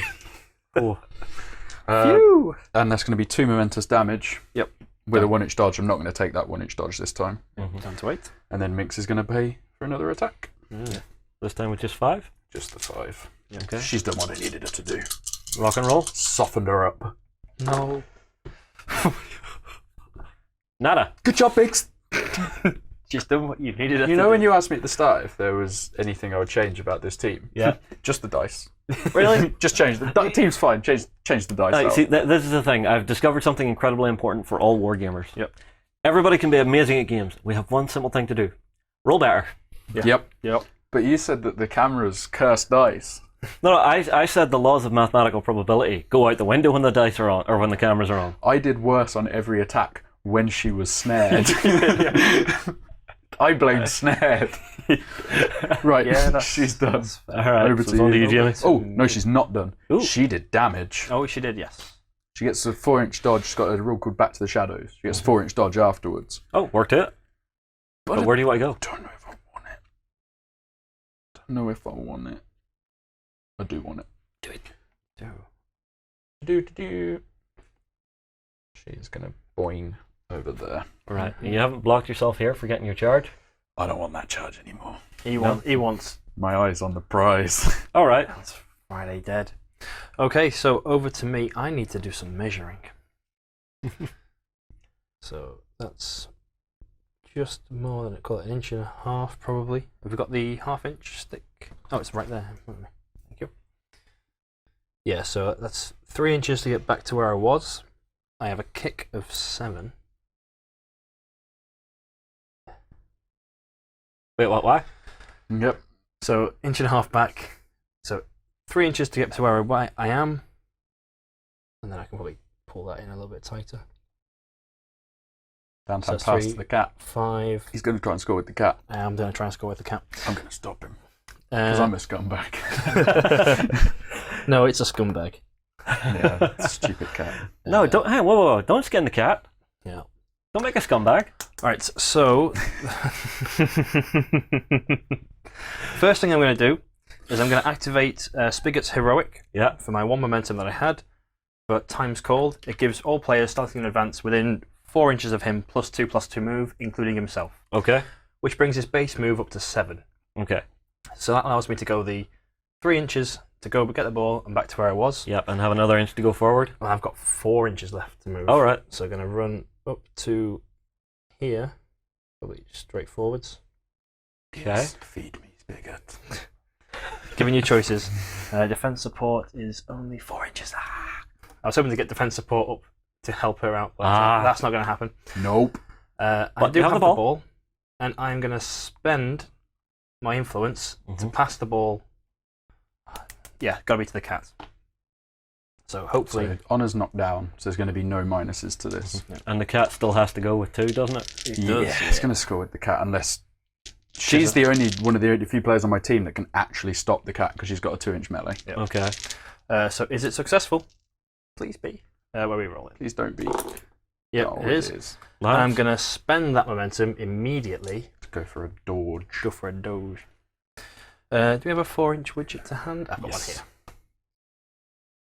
Cool. Phew. And that's going to be 2 momentous damage. Yep. With a 1 inch dodge. I'm not going to take that 1 inch dodge this time. Time to wait. And then Minx is going to pay for another attack. This time with just 5. Just the 5. Okay. She's done what I needed her to do. Rock and roll. Softened her up. No. Nada. Good job, Minx. She's done what you needed her to You know do. when you asked me at the start if there was anything I would change about this team? Yeah. Just the dice. Really? Just change the team's fine. Change the dice. out. See, this is the thing. I've discovered something incredibly important for all wargamers. Yep. Everybody can be amazing at games. We have one simple thing to do. Roll better. Yeah. Yep. But you said that the cameras curse dice. No, I said the laws of mathematical probability go out the window when the dice are on, or when the cameras are on. I did worse on every attack when she was snared. I blamed snared. Right, Yeah, she's done. All right, Over so to it's on you. you, Jamie. Oh, no, she's not done. Ooh. She did damage. Oh, she did, yes. She gets a 4 inch dodge. She's got a rule called Back to the Shadows. She gets a 4 inch dodge afterwards. Oh, worked it. But where do you want to go? I don't know if I want it. Don't know if I want it. I do want it. Do it. Do. She's gonna boing over there. Right. You haven't blocked yourself here for getting your charge? I don't want that charge anymore. He wants. My eyes on the prize. All right. That's Friday dead. Okay, so over to me. I need to do some measuring. So that's just more than call it 1.5 inches probably. Have we got the 1/2 inch stick? Oh, it's right there. Thank you. Yeah, so that's 3 inches to get back to where I was. I have a kick of 7. Wait, what? Why? Yep. So 1.5 inches back. So 3 inches to get to where I am. And then I can probably pull that in a little bit tighter. Down So pass that's to the cat. 5. He's going to try and score with the cat. I am going to try and score with the cat. I'm going to stop him. Because I'm a scumbag. No, it's a scumbag. Yeah, it's a stupid cat. No, don't. Hey, whoa. Don't skin the cat. Yeah. Don't make a scumbag. Right, so first thing I'm going to do is I'm going to activate Spigot's Heroic Yeah. for my 1 momentum that I had. But time's called. It gives all players starting in advance within 4 inches of him +2/+2 move, including himself, Okay. which brings his base move up to 7. Okay. So that allows me to go the 3 inches to go get the ball and back to where I was. Yep. And have another inch to go forward. And I've got 4 inches left to move. All right. So I'm going to run up to here, probably straight forwards. Okay. Yes, feed me, Spigot. Giving you choices. Defense support is only 4 inches. I was hoping to get defense support up to help her out, but that's not going to happen. Nope. I But do you have have the the ball, and I'm going to spend my influence to pass the ball. Yeah, got to be to the cat. So hopefully... So Honor's knocked down, so there's going to be no minuses to this. And the cat still has to go with 2, doesn't it? It's going to score with the cat unless... She's the only one of the only few players on my team that can actually stop the cat because she's got a 2-inch melee. Yep. Okay. So is it successful? Please be. Where we roll it. Please don't be. Yep, Oh, it is. Nice. I'm going to spend that momentum immediately. Go for a dodge. Go for a doge. Do we have a 4-inch widget to hand? I've got one here.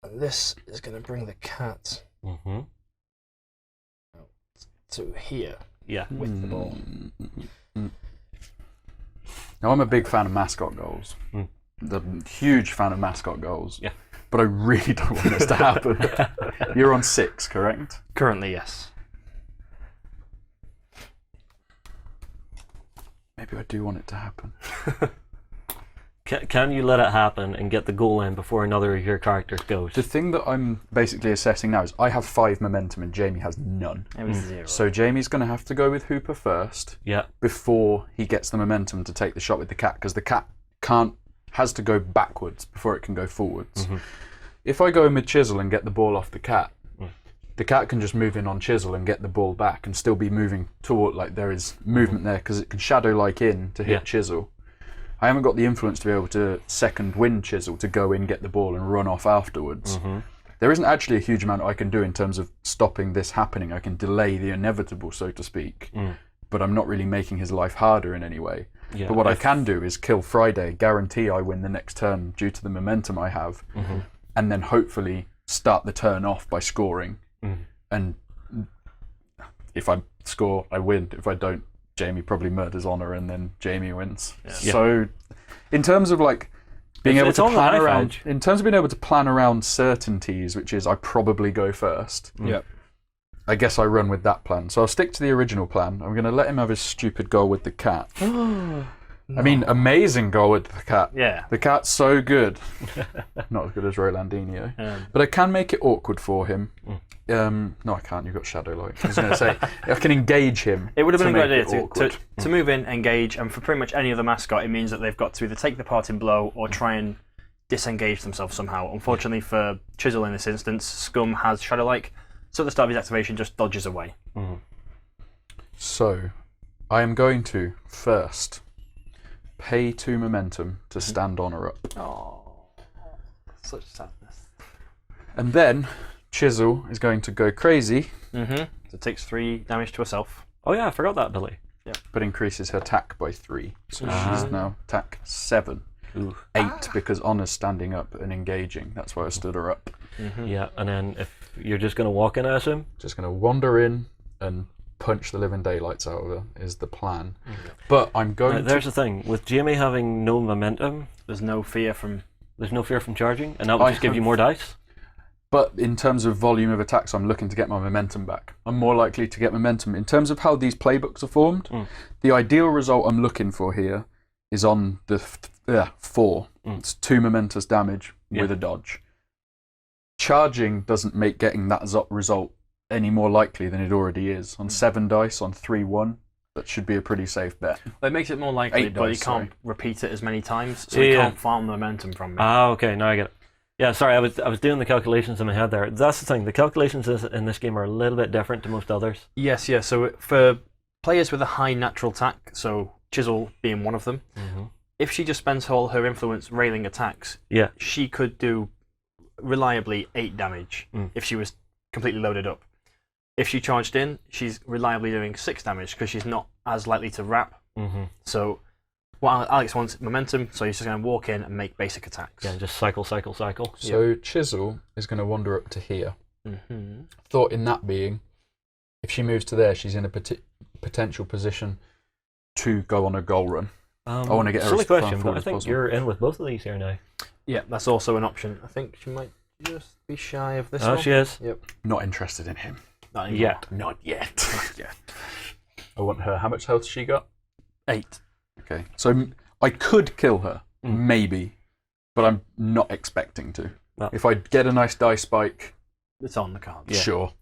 And this is going to bring the cat to here Yeah. with the ball. Now, I'm a big fan of mascot goals. The huge fan of mascot goals. Yeah. But I really don't want this to happen. You're on 6, correct? Currently, yes. Maybe I do want it to happen. Can you let it happen and get the goal in before another of your characters goes? The thing that I'm basically assessing now is I have 5 momentum and Jamie has none. It was 0. So Jamie's going to have to go with Hooper first Yeah. before he gets the momentum to take the shot with the cat, because the cat has to go backwards before it can go forwards. If I go in with Chisel and get the ball off the cat can just move in on Chisel and get the ball back and still be moving toward, like there is movement there because it can shadow like in to hit Chisel. I haven't got the influence to be able to second wind Chisel to go in, get the ball and run off afterwards. There isn't actually a huge amount I can do in terms of stopping this happening. I can delay the inevitable, so to speak, but I'm not really making his life harder in any way. Yeah. But what I can do is kill Friday, guarantee I win the next turn due to the momentum I have, and then hopefully start the turn off by scoring. And if I score, I win. If I don't, Jamie probably murders Honor and then Jamie wins. Yeah. So in terms of like being able It's to on the plan knife around, edge. in terms of being able to plan around certainties, which is I probably go first. Yep. I guess I run with that plan. So I'll stick to the original plan. I'm going to let him have his stupid goal with the cat. I mean, amazing goal with the cat. Yeah. The cat's so good. Not as good as Rollandinio. But I can make it awkward for him. No, I can't. You've got Shadow Light. I was going to say, I can engage him. It would have been a to good make idea it awkward. to move in, engage, and for pretty much any other mascot, it means that they've got to either take the part in blow or try and disengage themselves somehow. Unfortunately for Chisel in this instance, Scum has Shadow Like, so at the start of his activation just dodges away. So, I am going to first pay 2 momentum to stand Honor up. Oh, such sadness. And then Chisel is going to go crazy, So it takes 3 damage to herself. Oh yeah, I forgot that, Billy. but increases her attack by 3. So she's now attack 7. 8 because Honor's standing up and engaging. That's why I stood her up. Yeah, and then if you're just going to walk in, I assume? Just going to wander in and punch the living daylights out of her is the plan. But I'm going to... There's the thing, with Jamie having no momentum, There's no fear from... there's no fear from charging, and that would just give you more dice? But in terms of volume of attacks, I'm looking to get my momentum back. I'm more likely to get momentum. In terms of how these playbooks are formed, the ideal result I'm looking for here is on the 4. It's 2 momentous damage with a dodge. Charging doesn't make getting that result any more likely than it already is. On 7 dice, on 3-1, that should be a pretty safe bet. Well, it makes it more likely, 8 but you dice, can't sorry. repeat it as many times, so you can't farm momentum from it. Ah, okay, now I get it. Yeah, sorry, I was doing the calculations in my head there. That's the thing, the calculations in this game are a little bit different to most others. Yes, yeah. So for players with a high natural attack, so Chisel being one of them, if she just spends all her influence railing attacks, she could do reliably 8 damage if she was completely loaded up. If she charged in, she's reliably doing 6 damage because she's not as likely to wrap. So what Alex wants momentum, so he's just going to walk in and make basic attacks. Yeah, just cycle. So Chisel is going to wander up to here. Thought in that being, if she moves to there, she's in a potential position to go on a goal run. I want to get her silly as far question, but forward I as think possible. you're in with both of these here now. Yeah, that's also an option. I think she might just be shy of this one. Oh, she is? Yep. Not interested in him. Not anymore. Yeah. Not yet. I want her. How much health has she got? 8. Okay. So I could kill her, maybe, but I'm not expecting to. No. If I get a nice die spike, It's on the card. sure.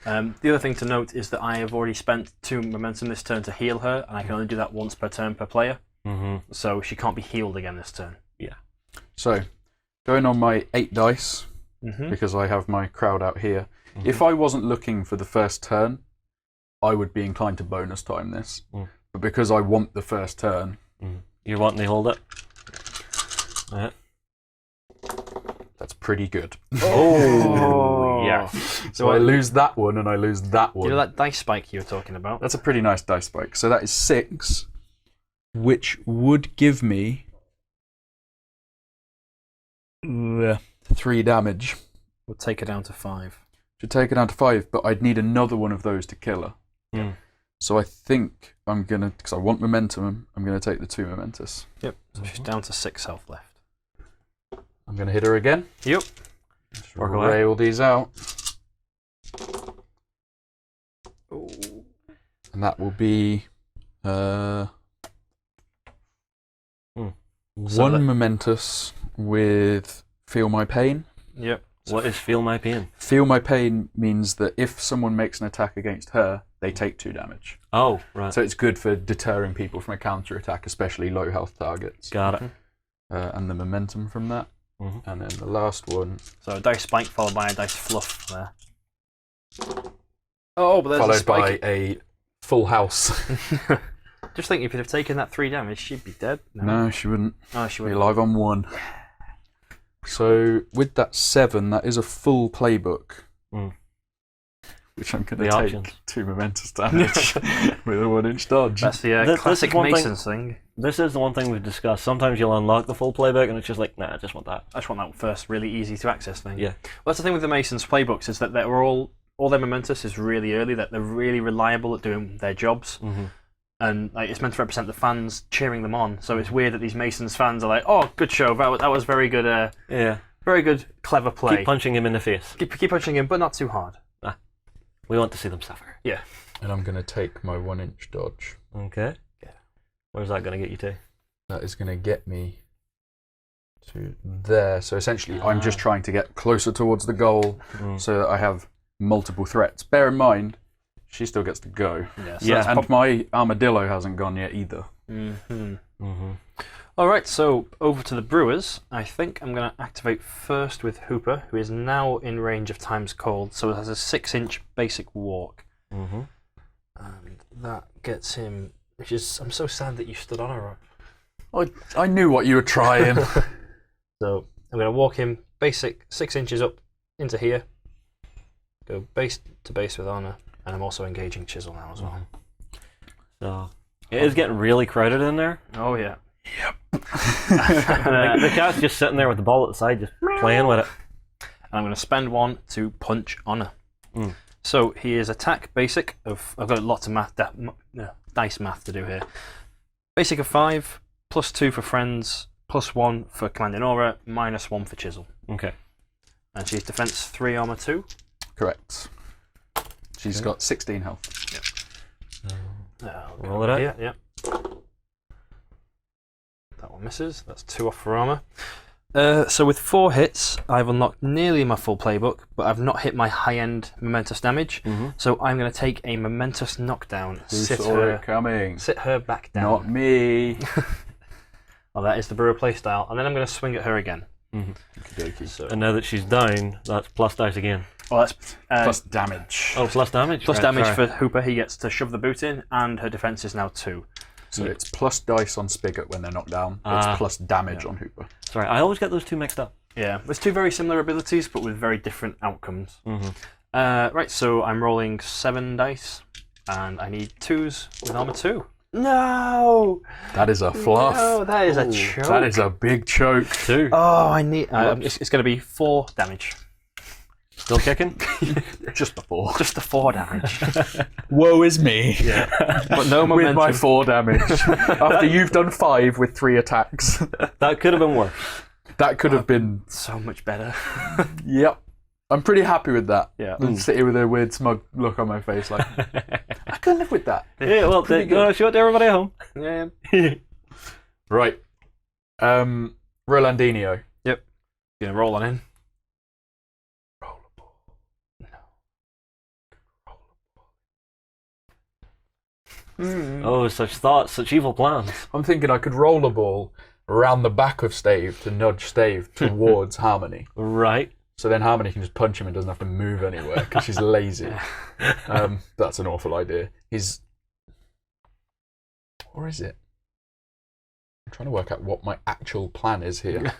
The other thing to note is that I have already spent 2 momentum this turn to heal her, and I can only do that once per turn per player. So she can't be healed again this turn. Yeah. So, going on my 8 dice, because I have my crowd out here. If I wasn't looking for the first turn, I would be inclined to bonus time this. But because I want the first turn... You're wanting to hold it? Yeah. That's pretty good. Oh, yeah. So I lose that one and I lose that one. You know that dice spike you were talking about? That's a pretty nice dice spike. So that is 6, which would give me 3 damage. We'll take it down to 5. To take it down to 5, but I'd need another one of those to kill her. So I think I'm going to, because I want momentum, I'm going to take the 2 momentous. Yep, so she's down to 6 health left. I'm going to hit her again. Yep. Just rail these out. And that will be one momentous with Feel My Pain. Yep. What is Feel My Pain? Feel My Pain means that if someone makes an attack against her, they take 2 damage. Oh, right. So it's good for deterring people from a counter attack, especially low health targets. Got it. And the momentum from that. And then the last one. So a dice spike followed by a dice fluff there. Oh, but there's a followed spike. by a full house. Just think, if you'd have taken that 3 damage, she'd be dead. No, she wouldn't. Oh, she Be would. alive on 1. So with that 7, that is a full playbook. Which I'm going to take options. 2 momentous damage with a 1-inch dodge. That's the This classic is one thing- Masons thing. This is the one thing we've discussed. Sometimes you'll unlock the full playbook and it's just like, nah, I just want that. I just want that first really easy to access thing. Yeah. Well, that's the thing with the Masons playbooks, is that they're all their momentous is really early, that they're really reliable at doing their jobs. And like, it's meant to represent the fans cheering them on. So it's weird that these Masons fans are like, oh, good show, that was very good, Yeah. very good, clever play. Keep punching him in the face. Keep punching him, but not too hard. We want to see them suffer. Yeah. And I'm going to take my 1-inch dodge. Okay. Where's that going to get you to? That is going to get me to there. So essentially, I'm just trying to get closer towards the goal so that I have multiple threats. Bear in mind, she still gets to go. Yeah. And my armadillo hasn't gone yet either. All right, so over to the Brewers. I think I'm going to activate first with Hooper, who is now in range of Time's Cold, so it has a 6-inch basic walk. And that gets him, which is, I'm so sad that you stood on her. I knew what you were trying. So I'm going to walk him basic 6 inches up into here, go base to base with Honor, and I'm also engaging Chisel now as well. So it is getting really crowded in there. Oh, yeah. The cat's just sitting there with the ball at the side, just playing with it. And I'm going to spend 1 to punch Honor. So he is attack basic of, I've got lots of dice math to do here. Basic of 5, +2 for friends, +1 for commanding aura, -1 for chisel. Okay. And she's defense 3, armor 2. Correct. She's got 16 health. Roll it out. Yeah. That one misses. That's 2 off for armor. So with 4 hits, I've unlocked nearly my full playbook, but I've not hit my high-end momentous damage. So I'm going to take a momentous knockdown. Who saw it coming? Sit her back down. Not me. Well, that is the Brewer playstyle. And then I'm going to swing at her again. Okey-dokey. So, And now that she's down, that's plus dice again. well, that's Plus damage. Oh, plus damage? plus Right, damage sorry. for Hooper. He gets to shove the boot in, and her defense is now 2. So it's plus dice on Spigot when they're knocked down. Ah. It's plus damage on Hooper. Sorry, I always get those two mixed up. Yeah, there's 2 very similar abilities, but with very different outcomes. Right, so I'm rolling 7 dice, and I need 2s with armor 2. No! That is a fluff. No, that is a choke. That is a big choke. 2. Oh, I need. It's going to be 4 damage. Still kicking? Just the 4. Just the 4 damage. Woe is me. But no With momentum. my 4 damage. After you've done 5 with 3 attacks. That could have been worse. That could have been... So much better. Yep. I'm pretty happy with that. Yeah. And sit here with a weird smug look on my face like, I can live with that. Yeah, well, Pretty you want to show it to everybody at home? Yeah. Right. Rollandinio. Yep. You gonna roll on in? Oh, such thoughts, such evil plans. I'm thinking I could roll a ball around the back of Stave to nudge Stave towards Harmony. Right. So then Harmony can just punch him and doesn't have to move anywhere because she's lazy. That's an awful idea. Or is it? I'm trying to work out what my actual plan is here.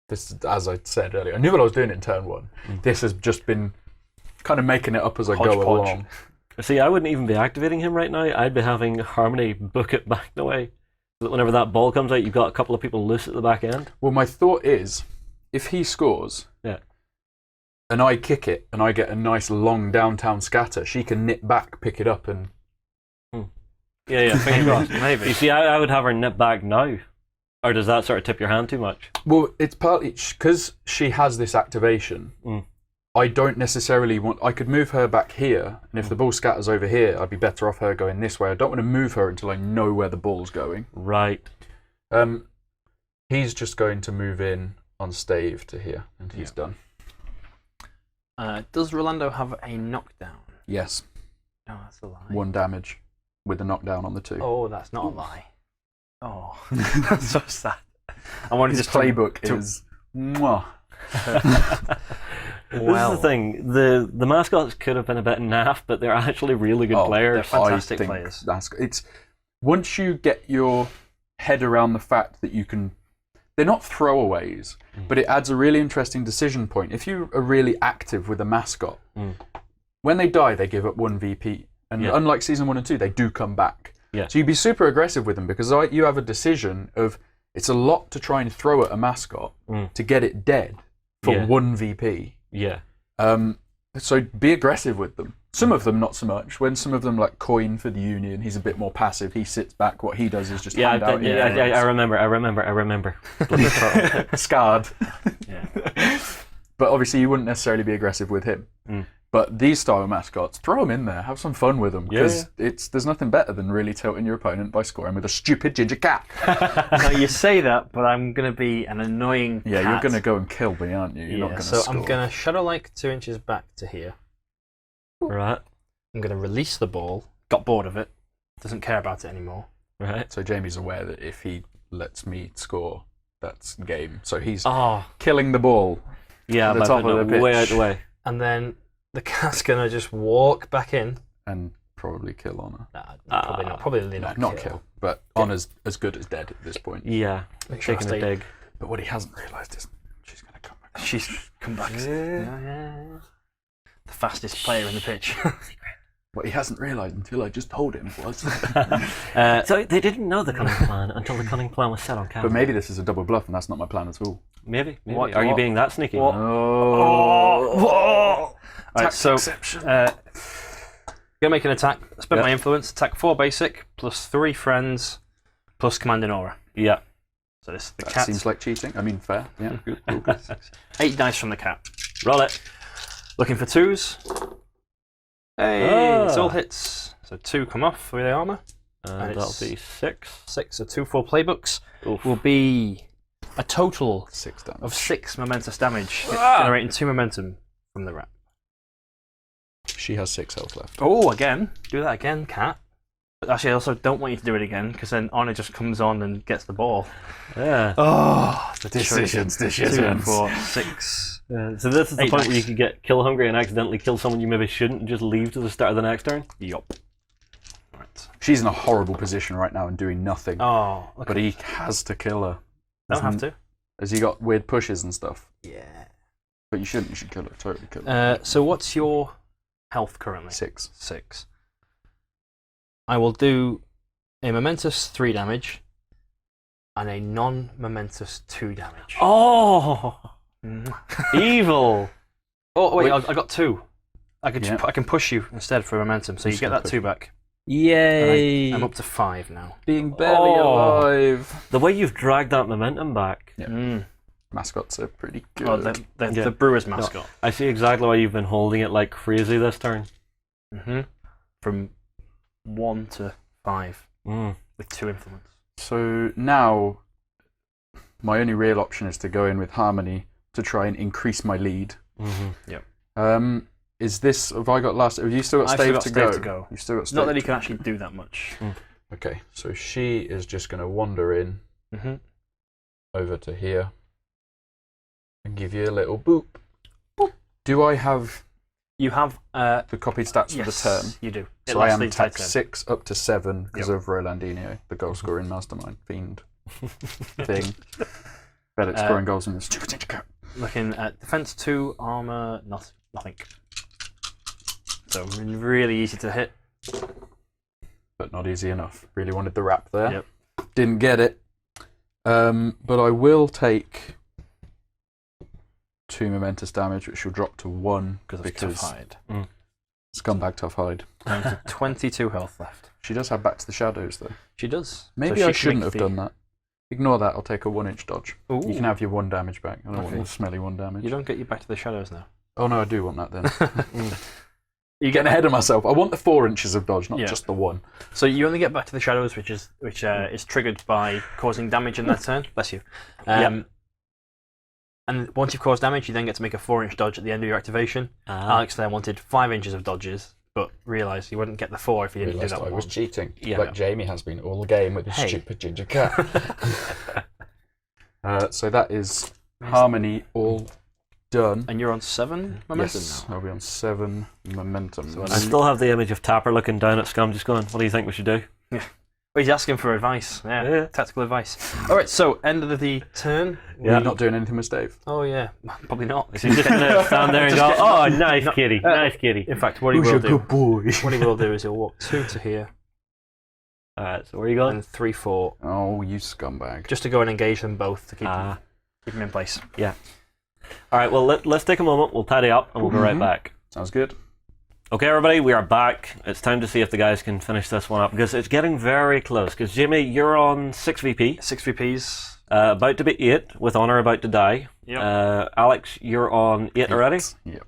This, as I said earlier, I knew what I was doing in turn 1. This has just been kind of making it up as I go along. See, I wouldn't even be activating him right now. I'd be having Harmony book it back the way. So that whenever that ball comes out, you've got a couple of people loose at the back end. Well, my thought is, if he scores, and I kick it, and I get a nice long downtown scatter, she can nip back, pick it up, and... Yeah, fingers crossed. Maybe. You see, I would have her nip back now. Or does that sort of tip your hand too much? Well, it's partly... Because she has this activation, I don't necessarily want... I could move her back here, and if the ball scatters over here, I'd be better off her going this way. I don't want to move her until I know where the ball's going. Right. He's just going to move in on stave to here, and he's done. Does Rolando have a knockdown? Yes. No, that's a lie. 1 damage with the knockdown on the 2. Oh, that's not a lie. Oh, that's so sad. I wanted His to playbook is... Mwah. This is the thing. The mascots could have been a bit naff, but they're actually really good players. They're fantastic players. It's once you get your head around the fact that you can... They're not throwaways, but it adds a really interesting decision point. If you are really active with a mascot, when they die, they give up 1 VP. And unlike Season 1 and 2, they do come back. Yeah. So you'd be super aggressive with them because you have a decision of it's a lot to try and throw at a mascot to get it dead for 1 VP. Yeah. So be aggressive with them. Some of them not so much. When some of them like Coin for the Union, he's a bit more passive. He sits back. What he does is just hand out. I remember. Scarred. Yeah. But obviously you wouldn't necessarily be aggressive with him. But these style mascots, throw them in there. Have some fun with them because there's nothing better than really tilting your opponent by scoring with a stupid ginger cat. Now you say that, but I'm going to be an annoying cat. Yeah, you're going to go and kill me, aren't you? You're not going to score. So I'm going to shadow like 2 inches back to here. Right. I'm going to release the ball. Got bored of it. Doesn't care about it anymore. Right. So Jamie's aware that if he lets me score, that's game. So he's Oh. killing the ball. Yeah, at the top of the pitch. way out the way. And then the cat's going to just walk back in. And probably kill Honor. Nah, probably not. Probably Not kill. But Honor's as good as dead at this point. Yeah. Taking a dig. But what he hasn't realised is she's going to come back. She's come back. Yeah. The fastest player in the pitch. What he hasn't realised until I just told him was... So they didn't know the cunning plan until the cunning plan was set on camera. But maybe this is a double bluff and that's not my plan at all. Maybe. What- Are you what- being that sneaky? what- Oh! Alright, so Exception. gonna make an attack. Spend my influence. Attack 4 basic plus 3 friends plus commanding aura. Yeah. So this the That cat. seems like cheating. I mean, fair. Yeah, good. 8 dice from the cat. Roll it. Looking for 2s. Hey, it's all hits. So 2 come off with the armor. And that'll it's- be 6. 6. So 2 full playbooks Oof. will be a total 6 damage. of 6 momentous damage, generating 2 momentum from the rat. She has 6 health left. Oh, again. Do that again, cat. But actually, I also don't want you to do it again, because then Honor just comes on and gets the ball. Yeah. Oh, the Decisions. 2, 4, 6. So this is the 8 point where you dice. could get kill hungry and accidentally kill someone you maybe shouldn't and just leave to the start of the next turn. Yup. Right. She's in a horrible position right now and doing nothing. Oh, okay. But he has to kill her. Don't have to. Has he got weird pushes and stuff? Yeah. But you shouldn't. You should kill her. Totally kill her. So what's your health currently? 6. 6. I will do a momentous 3 damage and a non-momentous 2 damage. Oh, evil! Oh wait, Which- I got 2. I Yeah. can push you instead for momentum, so you Just get gonna that push 2 you. back. Yay! I'm up to 5 now. Being barely Oh. alive. The way you've dragged that momentum back. Yeah. Mm. Mascots are pretty good. Oh, the Brewers mascot. I see exactly why you've been holding it like crazy this turn. From 1 to 5 Mm. with 2 influence. So now, my only real option is to go in with Harmony to try and increase my lead. Is this? Have I got last? Have you still got I've stave, still got to, stave go? to go. You've still got stave. Not that he can actually do that much. Okay, so she is just going to wander in over to here and give you a little boop. Do I have You have the copied stats for the turn? You do. So I am tag 6 up to 7 because of Rollandinio, the goal scoring mastermind fiend thing. Bet it's scoring goals in the stupid syndicate. Looking at defense 2, armor nothing. So really easy to hit. But not easy enough. Really wanted the wrap there. Yep. Didn't get it. But I will take 2 momentous damage, which will drop to 1 Because tough hide. Scumbag tough hide. Down to 22 health left. She does have Back to the Shadows though. She does. Maybe So I she can shouldn't make have the- done that. Ignore that. I'll take a 1-inch dodge. Ooh. You can have your 1 damage back. I don't want Okay. your smelly 1 damage. You don't get you back to the shadows now. Oh no, I do want that then. You Getting ahead of myself. I want the 4 inches of dodge, not Yeah. just the 1. So you only get back to the shadows, which is triggered by causing damage in that turn. Bless you. And once you've caused damage, you then get to make a 4-inch dodge at the end of your activation. Alex then wanted 5 inches of dodges, but realised he wouldn't get the 4 if he didn't do Realised that I one. was cheating, Yeah. like Jamie has been all game with his Hey. stupid ginger cat. So that is Harmony all done. And you're on 7 momentum Yes, now. I'll be on 7 momentum. I still have the image of Tapper looking down at Scum, just going, "What do you think we should do?" Oh, he's asking for advice. Yeah. Tactical advice. All right, so end of the turn. You're not doing anything with Dave. Oh yeah, probably not. So you just stand there and Just go, get- "Oh, nice kitty, nice kitty." In fact, what he will do, boy? what he will do is he'll walk 2 to here Alright, so where are you going? and 3, 4, Oh, you scumbag. just to go and engage them both to keep Ah. them in place. Alright, well, let's take a moment, we'll tidy up, and we'll be right back. Sounds good. Okay, everybody, we are back. It's time to see if the guys can finish this one up, because it's getting very close. Because, Jimmy, you're on 6 VP, 6 VPs. about to be 8, with Honor about to die. Yep. Alex, you're on 8 already, Yep.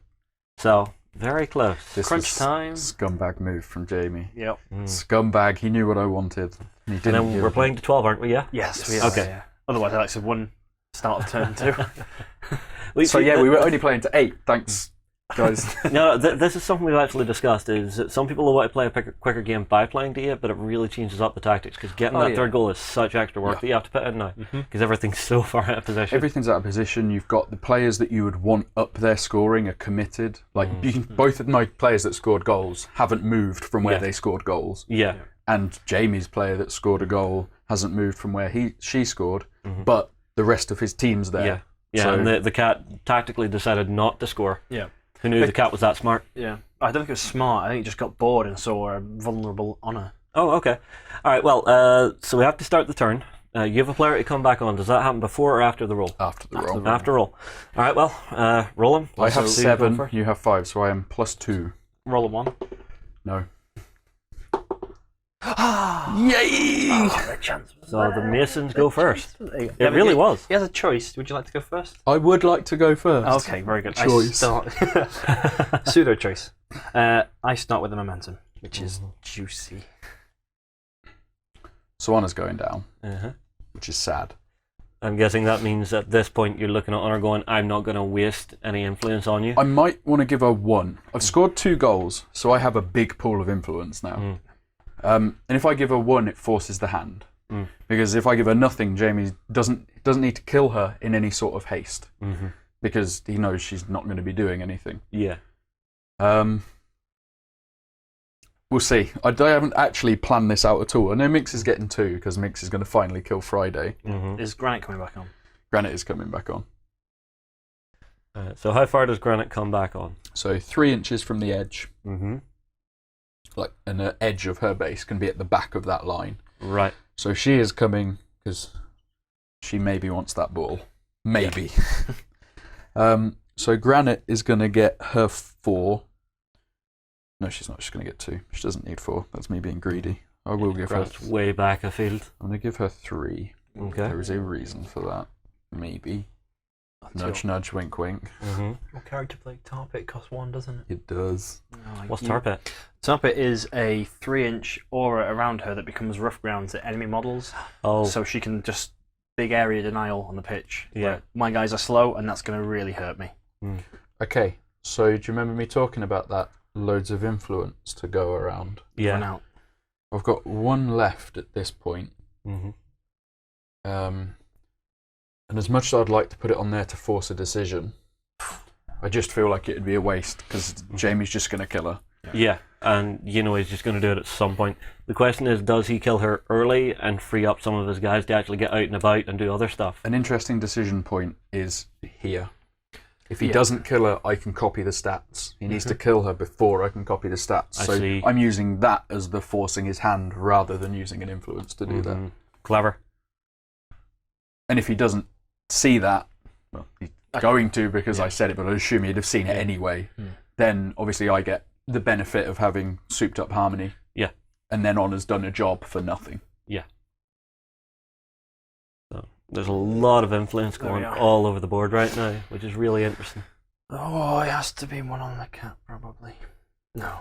so very close. This Crunch was time. Scumbag move from Jamie. Yep. Scumbag, he knew what I wanted. He And didn't then give we're me. playing to 12, aren't we? Yeah? Yes, we are. Okay. Yeah. Otherwise, Alex had won start of turn 2. So yeah, we were only playing to 8. Thanks, guys. No, this is something we've actually discussed. Is that some people will want to play a quicker game by playing to 8, but it really changes up the tactics because getting that third goal is such extra work that you have to put in now because everything's so far out of position. Everything's out of position. You've got the players that you would want up there scoring are committed. Like you can, both of my players that scored goals haven't moved from where they scored goals, Yeah. and Jamie's player that scored a goal hasn't moved from where she scored, but the rest of his team's there. Yeah. Yeah, So- and the cat tactically decided not to score. Yeah. Who knew the cat was that smart? Yeah. I don't think it was smart. I think he just got bored and saw a vulnerable Honor. Oh, okay. All right, well, so we have to start the turn. You have a player to come back on. Does that happen before or after the roll? After the roll. After roll. All right, well, roll him. I have So- 7, you have 5, so I am +2. Roll a 1. No. Yay! So the Masons go first. It It really was. He has a choice. Would you like to go first? I would like to go first. Okay, very good. Choice. Pseudo choice. I start with the momentum, which is juicy. So Honor's going down, Uh-huh. which is sad. I'm guessing that means at this point you're looking at Honor going, I'm not going to waste any influence on you. I might want to give her 1. I've scored 2 goals, so I have a big pool of influence now. And if I give her 1, it forces the hand. Because if I give her nothing, Jamie doesn't need to kill her in any sort of haste. Because he knows she's not going to be doing anything. Yeah. We'll see. I haven't actually planned this out at all. I know Mix is getting 2, because Mix is going to finally kill Friday. Is Granite coming back on? Granite is coming back on. So how far does Granite come back on? So 3 inches from the edge. Mm-hmm. And the edge of her base can be at the back of that line. Right. So she is coming because she maybe wants that ball. Maybe. So Granite is going to get her 4. No, she's not. She's going to get 2. She doesn't need 4. That's me being greedy. I will give her. Granite's way back afield. I'm going to give her 3. Okay. There is a reason for that. Maybe. Nudge, nudge, wink, wink. Your character play Tarpit costs 1, doesn't it? It does. What's Tarpit? Tarpit is a 3-inch aura around her that becomes rough ground to enemy models. Oh. So she can just big area denial on the pitch. Yeah. My guys are slow, and that's going to really hurt me. Okay, so do you remember me talking about that? Loads of influence to go around. Run Yeah. out. I've got 1 left at this point. And as much as I'd like to put it on there to force a decision, I just feel like it'd be a waste because Jamie's just going to kill her. Yeah, and you know he's just going to do it at some point. The question is, does he kill her early and free up some of his guys to actually get out and about and do other stuff? An interesting decision point is here. If he doesn't kill her, I can copy the stats. He needs to kill her before I can copy the stats. I So see. I'm using that as the forcing his hand rather than using an influence to do that. Clever. And if he doesn't see that, well, he's going to because I said it, but I assume he'd have seen it anyway. Then obviously I get the benefit of having souped up harmony. Yeah. And then Honor's done a job for nothing. Yeah. So there's a lot of influence going all over the board right now, which is really interesting. Oh, it has to be one on the cat, probably. No.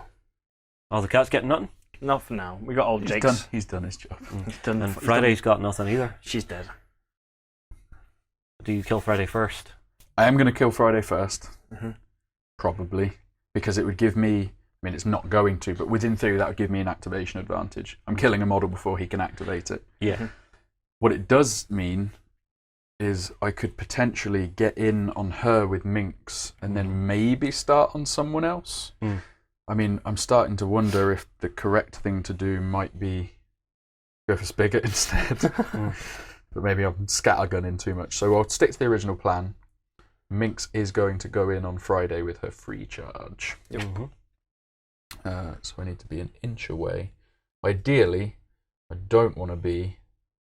Oh, the cat's getting nothing? Not for now. We got old He's Jake's. done his job. He's done. And Friday's got nothing either. She's dead. Do you kill Friday first? I am going to kill Friday first. Probably. Because it would give me, I mean, it's not going to, but within theory, that would give me an activation advantage. I'm killing a model before he can activate it. Yeah. What it does mean is I could potentially get in on her with Minx and then maybe start on someone else. I mean, I'm starting to wonder if the correct thing to do might be go for Spigot instead. But maybe I'm scattergunning too much. So I'll stick to the original plan. Minx is going to go in on Friday with her free charge. So I need to be an inch away. Ideally, I don't want to be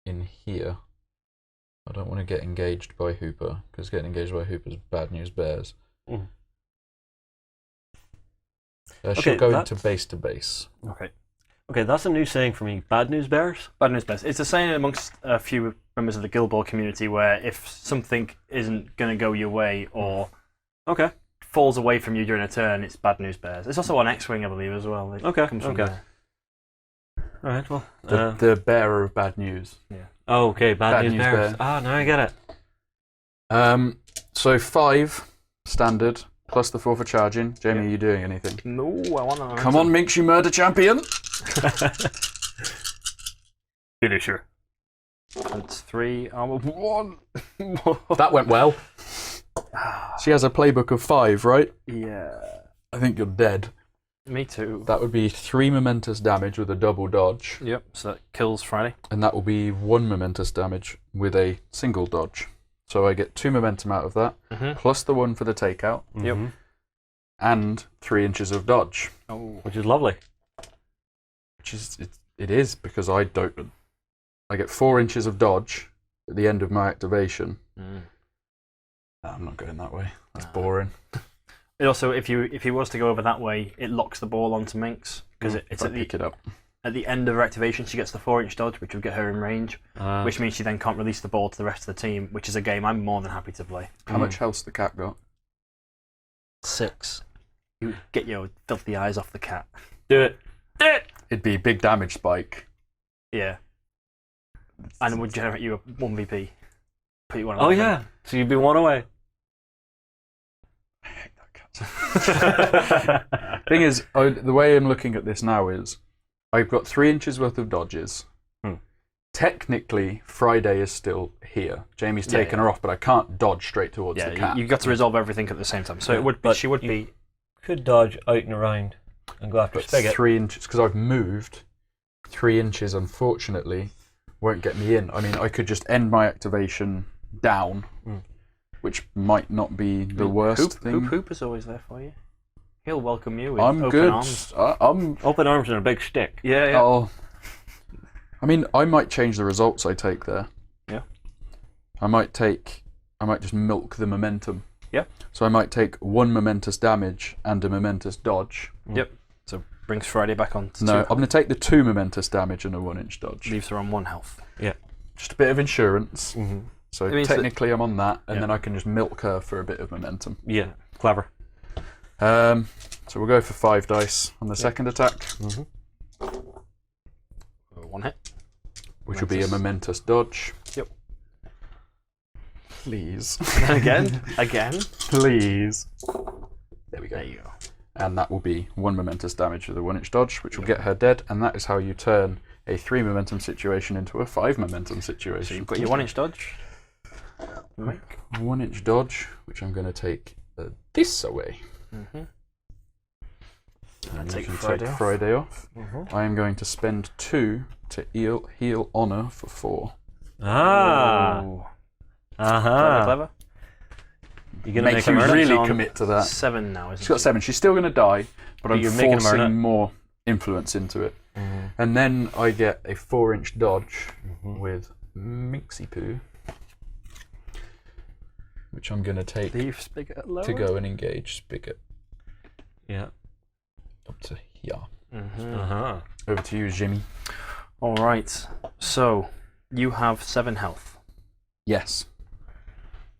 in here. I don't want to get engaged by Hooper, because getting engaged by Hooper is bad news bears. She'll go into base to base. Okay, that's a new saying for me. Bad news bears? Bad news bears. It's a saying amongst a few members of the Guild Ball community where if something isn't going to go your way or falls away from you during a turn, it's bad news bears. It's also on X-Wing, I believe, as well. It comes from there. Alright, well. The bearer of bad news. Oh, okay, bad news bears. bear. Ah, now I get it. So 5 standard plus the 4 for charging. Jamie, are you doing anything? No, I want to. Come on, Minx, you murder champion! Finisher. That's 3 armor 1. That went well. She has a playbook of 5, right? Yeah. I think you're dead. Me too. That would be 3 momentous damage with a double dodge. Yep, so that kills Friday. And that will be 1 momentous damage with a single dodge. So I get 2 momentum out of that, plus the 1 for the takeout. Yep. And 3 inches of dodge. Oh. Which is lovely. Which is, it is, because I get 4 inches of dodge at the end of my activation. No, I'm not going that way. That's boring. It also, if he was to go over that way, it locks the ball onto Minx because it's pick it up. At the end of her activation. She gets the 4-inch dodge, which will get her in range, which means she then can't release the ball to the rest of the team, which is a game I'm more than happy to play. How much health's the cat got? 6. You get your filthy eyes off the cat. Do it. Do it! It'd be big damage spike. Yeah. And it would generate you a 1 VP. Put you on. Oh, yeah. So you'd be 1 away. I hate that cat. Thing is, the way I'm looking at this now is I've got 3 inches worth of dodges. Technically, Friday is still here. Jamie's taken her off, but I can't dodge straight towards the cat. You've got to resolve everything at the same time. So it would be, she would be. Could dodge out and around and go after Spigot. 3 inches, because I've moved. 3 inches, unfortunately, won't get me in. I mean, I could just end my activation down, which might not be the worst thing. Hoop is always there for you. He'll welcome you with I'm open good. arms. I'm Open arms and a big stick. Yeah. I mean, I might change the results I take there. Yeah. I might just milk the momentum. Yeah. So I might take 1 momentous damage and a momentous dodge. Yep. So brings Friday back on to 2. No, I'm going to take the 2 momentous damage and a 1-inch dodge. Leaves her on 1 health. Yeah. Just a bit of insurance. So It means technically I'm on that, and then I can just milk her for a bit of momentum. Yeah. Clever. So we'll go for 5 dice on the second attack. 1 hit. Which will be a momentous dodge. Yep. Please. Again. Please. There we go. There you go. And that will be 1 momentous damage with a 1-inch dodge, which will get her dead, and that is how you turn a 3 momentum situation into a 5 momentum situation. So you've got your 1-inch dodge. 1-inch dodge, which I'm going to take a this away. Mm-hmm. And you Take can Friday take off. Friday off. Mhm. I am going to spend 2 to heal honor for 4. Ah. Ooh. Uh-huh. Clever. You're going to Makes make you him earn it? really on commit to that. 7 now, isn't She's got 7. She's still going to die, but I'm you're making him earn it. forcing more influence into it. And then I get a 4-inch dodge with Minxie Poo, which I'm going to take Leave Spigot at lower. to go and engage Spigot Yeah. up to here. Mm-hmm. Uh-huh. Over to you, Jimmy. All right. So you have 7 health. Yes.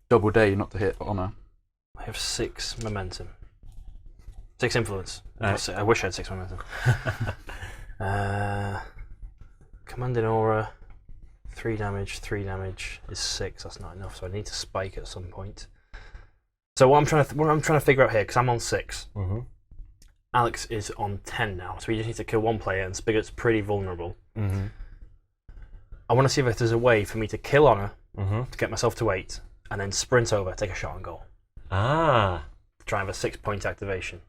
Double day not to hit honor. I have 6 momentum. 6 influence. Nice. I wish I had 6 momentum. Commanding aura, 3 damage. 3 damage is 6. That's not enough, so I need to spike at some point. So what I'm trying to figure out here, because I'm on 6. Mm-hmm. Alex is on 10 now, so we just need to kill one player, and Spigot's pretty vulnerable. Mm-hmm. I want to see if there's a way for me to kill honor Mm-hmm. to get myself to 8, and then sprint over, take a shot on goal. Ah. Try and have a 6-point activation.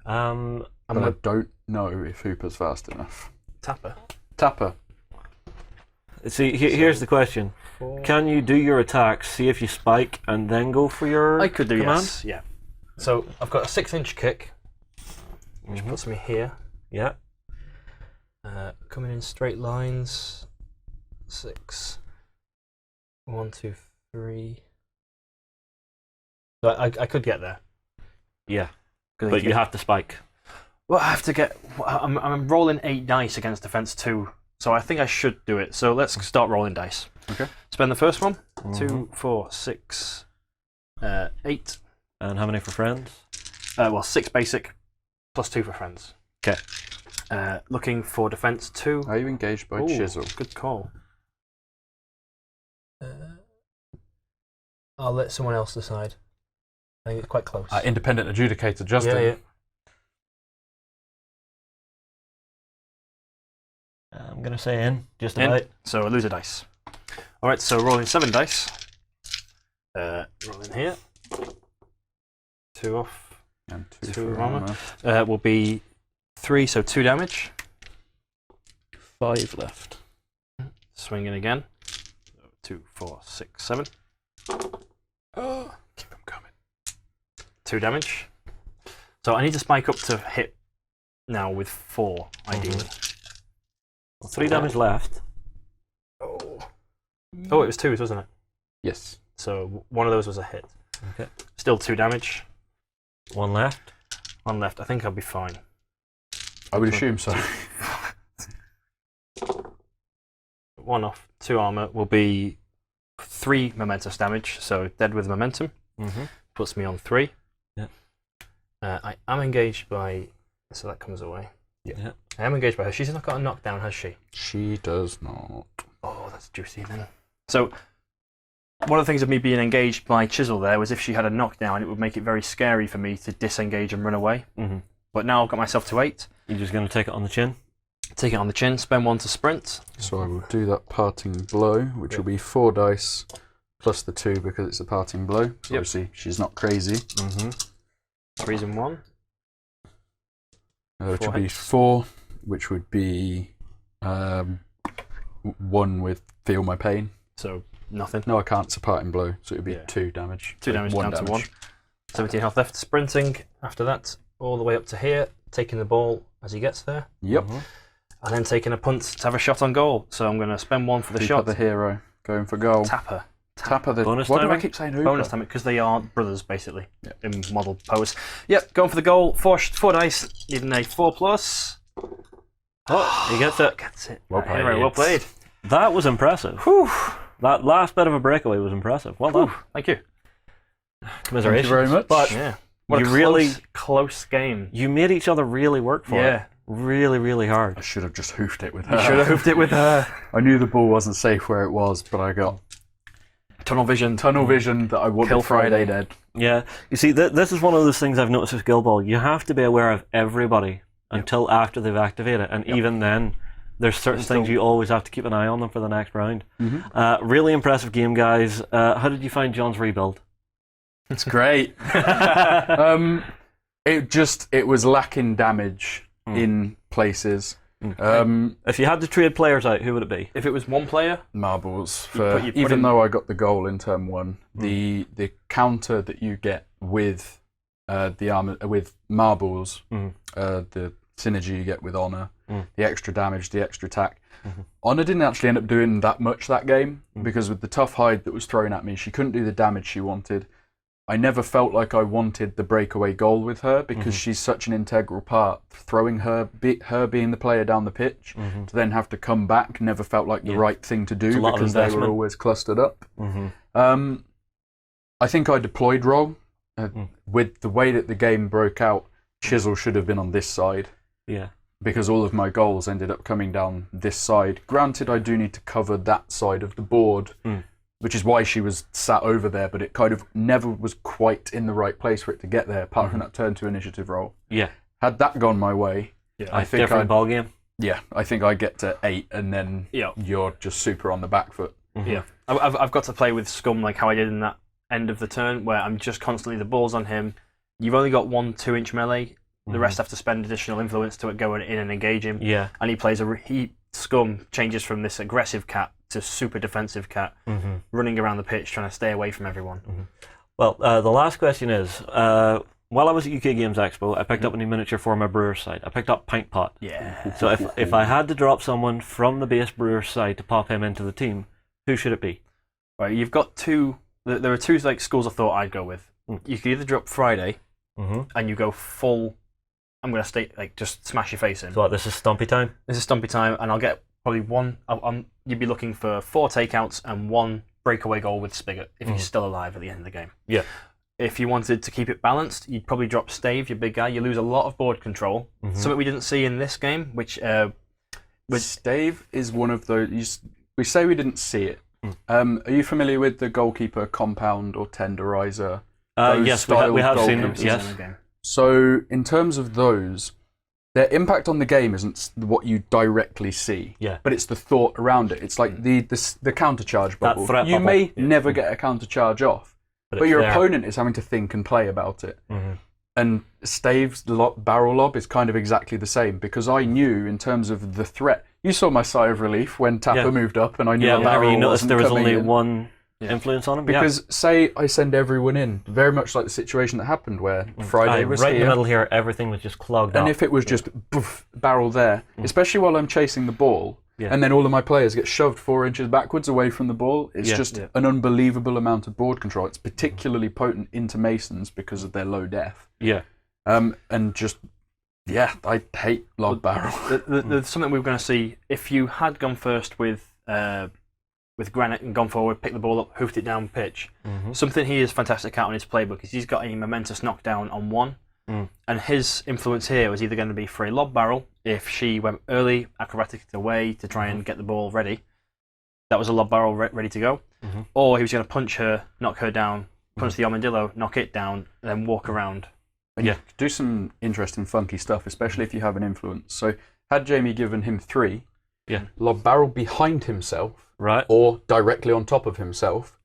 But I'm I gonna don't know if Hooper's fast enough. Tapper. Tapper. See, here's the question. 4. Can you do your attacks, see if you spike, and then go for your I could do, command? yes. Yeah. So I've got a 6-inch kick, which puts me here. Yeah. Coming in straight lines. 6. 1, 2, 3. So I could get there. Yeah. But you have to spike. Well, I have to get. I'm rolling 8 dice against defense 2, so I think I should do it. So let's start rolling dice. Okay. Spend the first one. 2, 4, 6, 8. And how many for friends? Well, 6 basic, plus 2 for friends. Okay. Looking for defense 2. Are you engaged by Ooh, Chisel? Good call. I'll let someone else decide. I think it's quite close. Independent adjudicator, Justin. Yeah. I'm going to say in, just In. about. So I lose a dice. Alright, so rolling 7 dice. Rolling here. 2 off. And 2 2 for armor. armor. Will be 3, so 2 damage. 5 left. Swinging again. 2, 4, 6, 7. Oh, keep them coming. 2 damage. So I need to spike up to hit now with 4, ideally. Well, 3 damage left. Oh, it was 2s, wasn't it? Yes. So one of those was a hit. Okay. Still 2 damage. 1 left. 1 left. I think I'll be fine. I would assume so. 1 off. 2 armor will be 3 momentous damage. So dead with momentum. Mm-hmm. Puts me on 3. Yeah. I am engaged by. So that comes away. Yeah. I am engaged by her. She's not got a knockdown, has she? She does not. Oh, that's juicy then. So, one of the things of me being engaged by Chisel there was if she had a knockdown, it would make it very scary for me to disengage and run away. Mm-hmm. But now I've got myself to 8. You're just going to take it on the chin? Take it on the chin, spend 1 to sprint. So I will do that parting blow, which will be 4 dice plus the 2 because it's a parting blow. So Yep. obviously she's not crazy. Mm-hmm. 3s and 1. Which 4 would be hits. 4, which would be 1 with feel my pain. So, nothing. No, I can't. It's a parting blow, so it would be Yeah. 2 damage. 2 So damage 1 down to 1. 17 health left. Sprinting after that, all the way up to here, taking the ball as he gets there, Yep. Mm-hmm. and then taking a punt to have a shot on goal. So I'm going to spend 1 for the Keep shot. up the hero. Going for goal. Tapper. Tapper the. Bonus Why do I timer? keep saying Hooper? Bonus time because they are brothers basically Yep. in model pose. Yep, going for the goal. 4 dice, needing a 4 plus. Oh, he gets it. Gets it. Well Hero, played. well played. That was impressive. Whew. That last bit of a breakaway was impressive. Well done. Thank you. Commiserations. Thank you very much. But Yeah. What You a really- close game. you made each other really work for it. Yeah. Really, really hard. I should have just hoofed it with her. You should have hoofed it with I knew the ball wasn't safe where it was, but I got tunnel vision. tunnel vision that I wanted Kill Friday. dead. Yeah. You see, this is one of those things I've noticed with Guild Ball. You have to be aware of everybody until after they've activated, and even then, there's certain things you always have to keep an eye on them for the next round. Mm-hmm. Really impressive game, guys. How did you find John's rebuild? It's great. It was lacking damage in places. If you had to trade players out, who would it be? If it was one player, Marbles. you'd put Even in- though I got the goal in turn 1, the counter that you get with with marbles, the synergy you get with honor, the extra damage, the extra attack. Honor didn't actually end up doing that much that game because with the tough hide that was thrown at me, she couldn't do the damage she wanted. I never felt like I wanted the breakaway goal with her because she's such an integral part. Throwing her being the player down the pitch to then have to come back never felt like the right thing to do because they were always clustered up. I think I deployed wrong. With the way that the game broke out, Chisel should have been on this side. Yeah. Because all of my goals ended up coming down this side. Granted, I do need to cover that side of the board, which is why she was sat over there, but it kind of never was quite in the right place for it to get there, apart from that turn 2 initiative roll. Yeah. Had that gone my way, I think different ball game. Yeah, I think I get to 8 and then you're just super on the back foot. Yeah, I've got to play with Scum like how I did in that end of the turn, where I'm just constantly the ball's on him. You've only got 1 2-inch melee. The rest have to spend additional influence to go in and engage him. Yeah, and he plays Scum changes from this aggressive cat to super defensive cat, running around the pitch trying to stay away from everyone. Well, the last question is, while I was at UK Games Expo, I picked up a new miniature for my Brewers side. I picked up Pint Pot. Yeah. So if I had to drop someone from the base Brewers side to pop him into the team, who should it be? Right, you've got 2. There are 2 like schools of thought I'd go with. You could either drop Friday, and you go full. I'm going to stay just smash your face in. So what, this is Stumpy time? This is Stumpy time, and I'll get probably 1. You'd be looking for 4 takeouts and 1 breakaway goal with Spigot if he's still alive at the end of the game. Yeah. If you wanted to keep it balanced, you'd probably drop Stave, your big guy. You lose a lot of board control. Something we didn't see in this game, which Stave is one of those. We say we didn't see it. Are you familiar with the goalkeeper compound or tenderizer? Yes, we have seen them. Yes. So in terms of those, their impact on the game isn't what you directly see, but it's the thought around it. It's like the counter charge bubble. You may never get a counter charge off, but your opponent is having to think and play about it. And Stave's barrel lob is kind of exactly the same because I knew in terms of the threat. You saw my sigh of relief when Tapper moved up, and I knew barrel you noticed there was only in. one influence on him. Because say I send everyone in, very much like the situation that happened where Friday was right here. in the middle here, everything was just clogged up. And if it was just boof, barrel there, especially while I'm chasing the ball, and then all of my players get shoved 4 inches backwards away from the ball, it's just an unbelievable amount of board control. It's particularly potent into Masons because of their low death. Yeah. And just, I hate log barrel. There's something we were going to see. If you had gone first with Granite and gone forward, picked the ball up, hoofed it down pitch, something he is fantastic at on his playbook is he's got a momentous knockdown on 1. And his influence here was either going to be for a lob barrel, if she went early, acrobatic away to try and get the ball ready. That was a lob barrel ready to go. Or he was going to punch her, knock her down, punch the armadillo, knock it down, and then walk around. And do some interesting, funky stuff, especially if you have an influence. So, had Jamie given him 3, lob barrel behind himself, or directly on top of himself,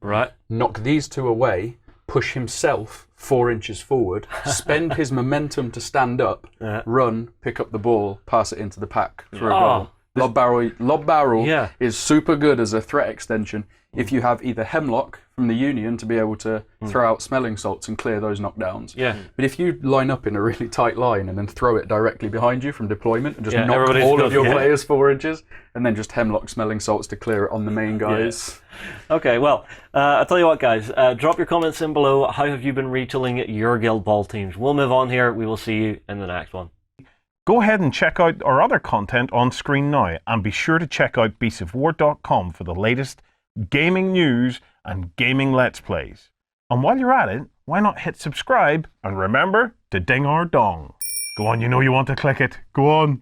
knock these 2 away, push himself 4 inches forward, spend his momentum to stand up, run, pick up the ball, pass it into the pack for a goal. Lob barrel is super good as a threat extension if you have either Hemlock from the Union to be able to throw out smelling salts and clear those knockdowns. But if you line up in a really tight line and then throw it directly behind you from deployment and just knock all of your players 4 inches and then just Hemlock smelling salts to clear it on the main guys. Okay, well, I'll tell you what, guys. Drop your comments in below. How have you been retooling your Guild Ball teams? We'll move on here. We will see you in the next one. Go ahead and check out our other content on screen now, and be sure to check out beastsofwar.com for the latest gaming news and gaming Let's Plays. And while you're at it, why not hit subscribe and remember to ding our dong. Go on, you know you want to click it. Go on.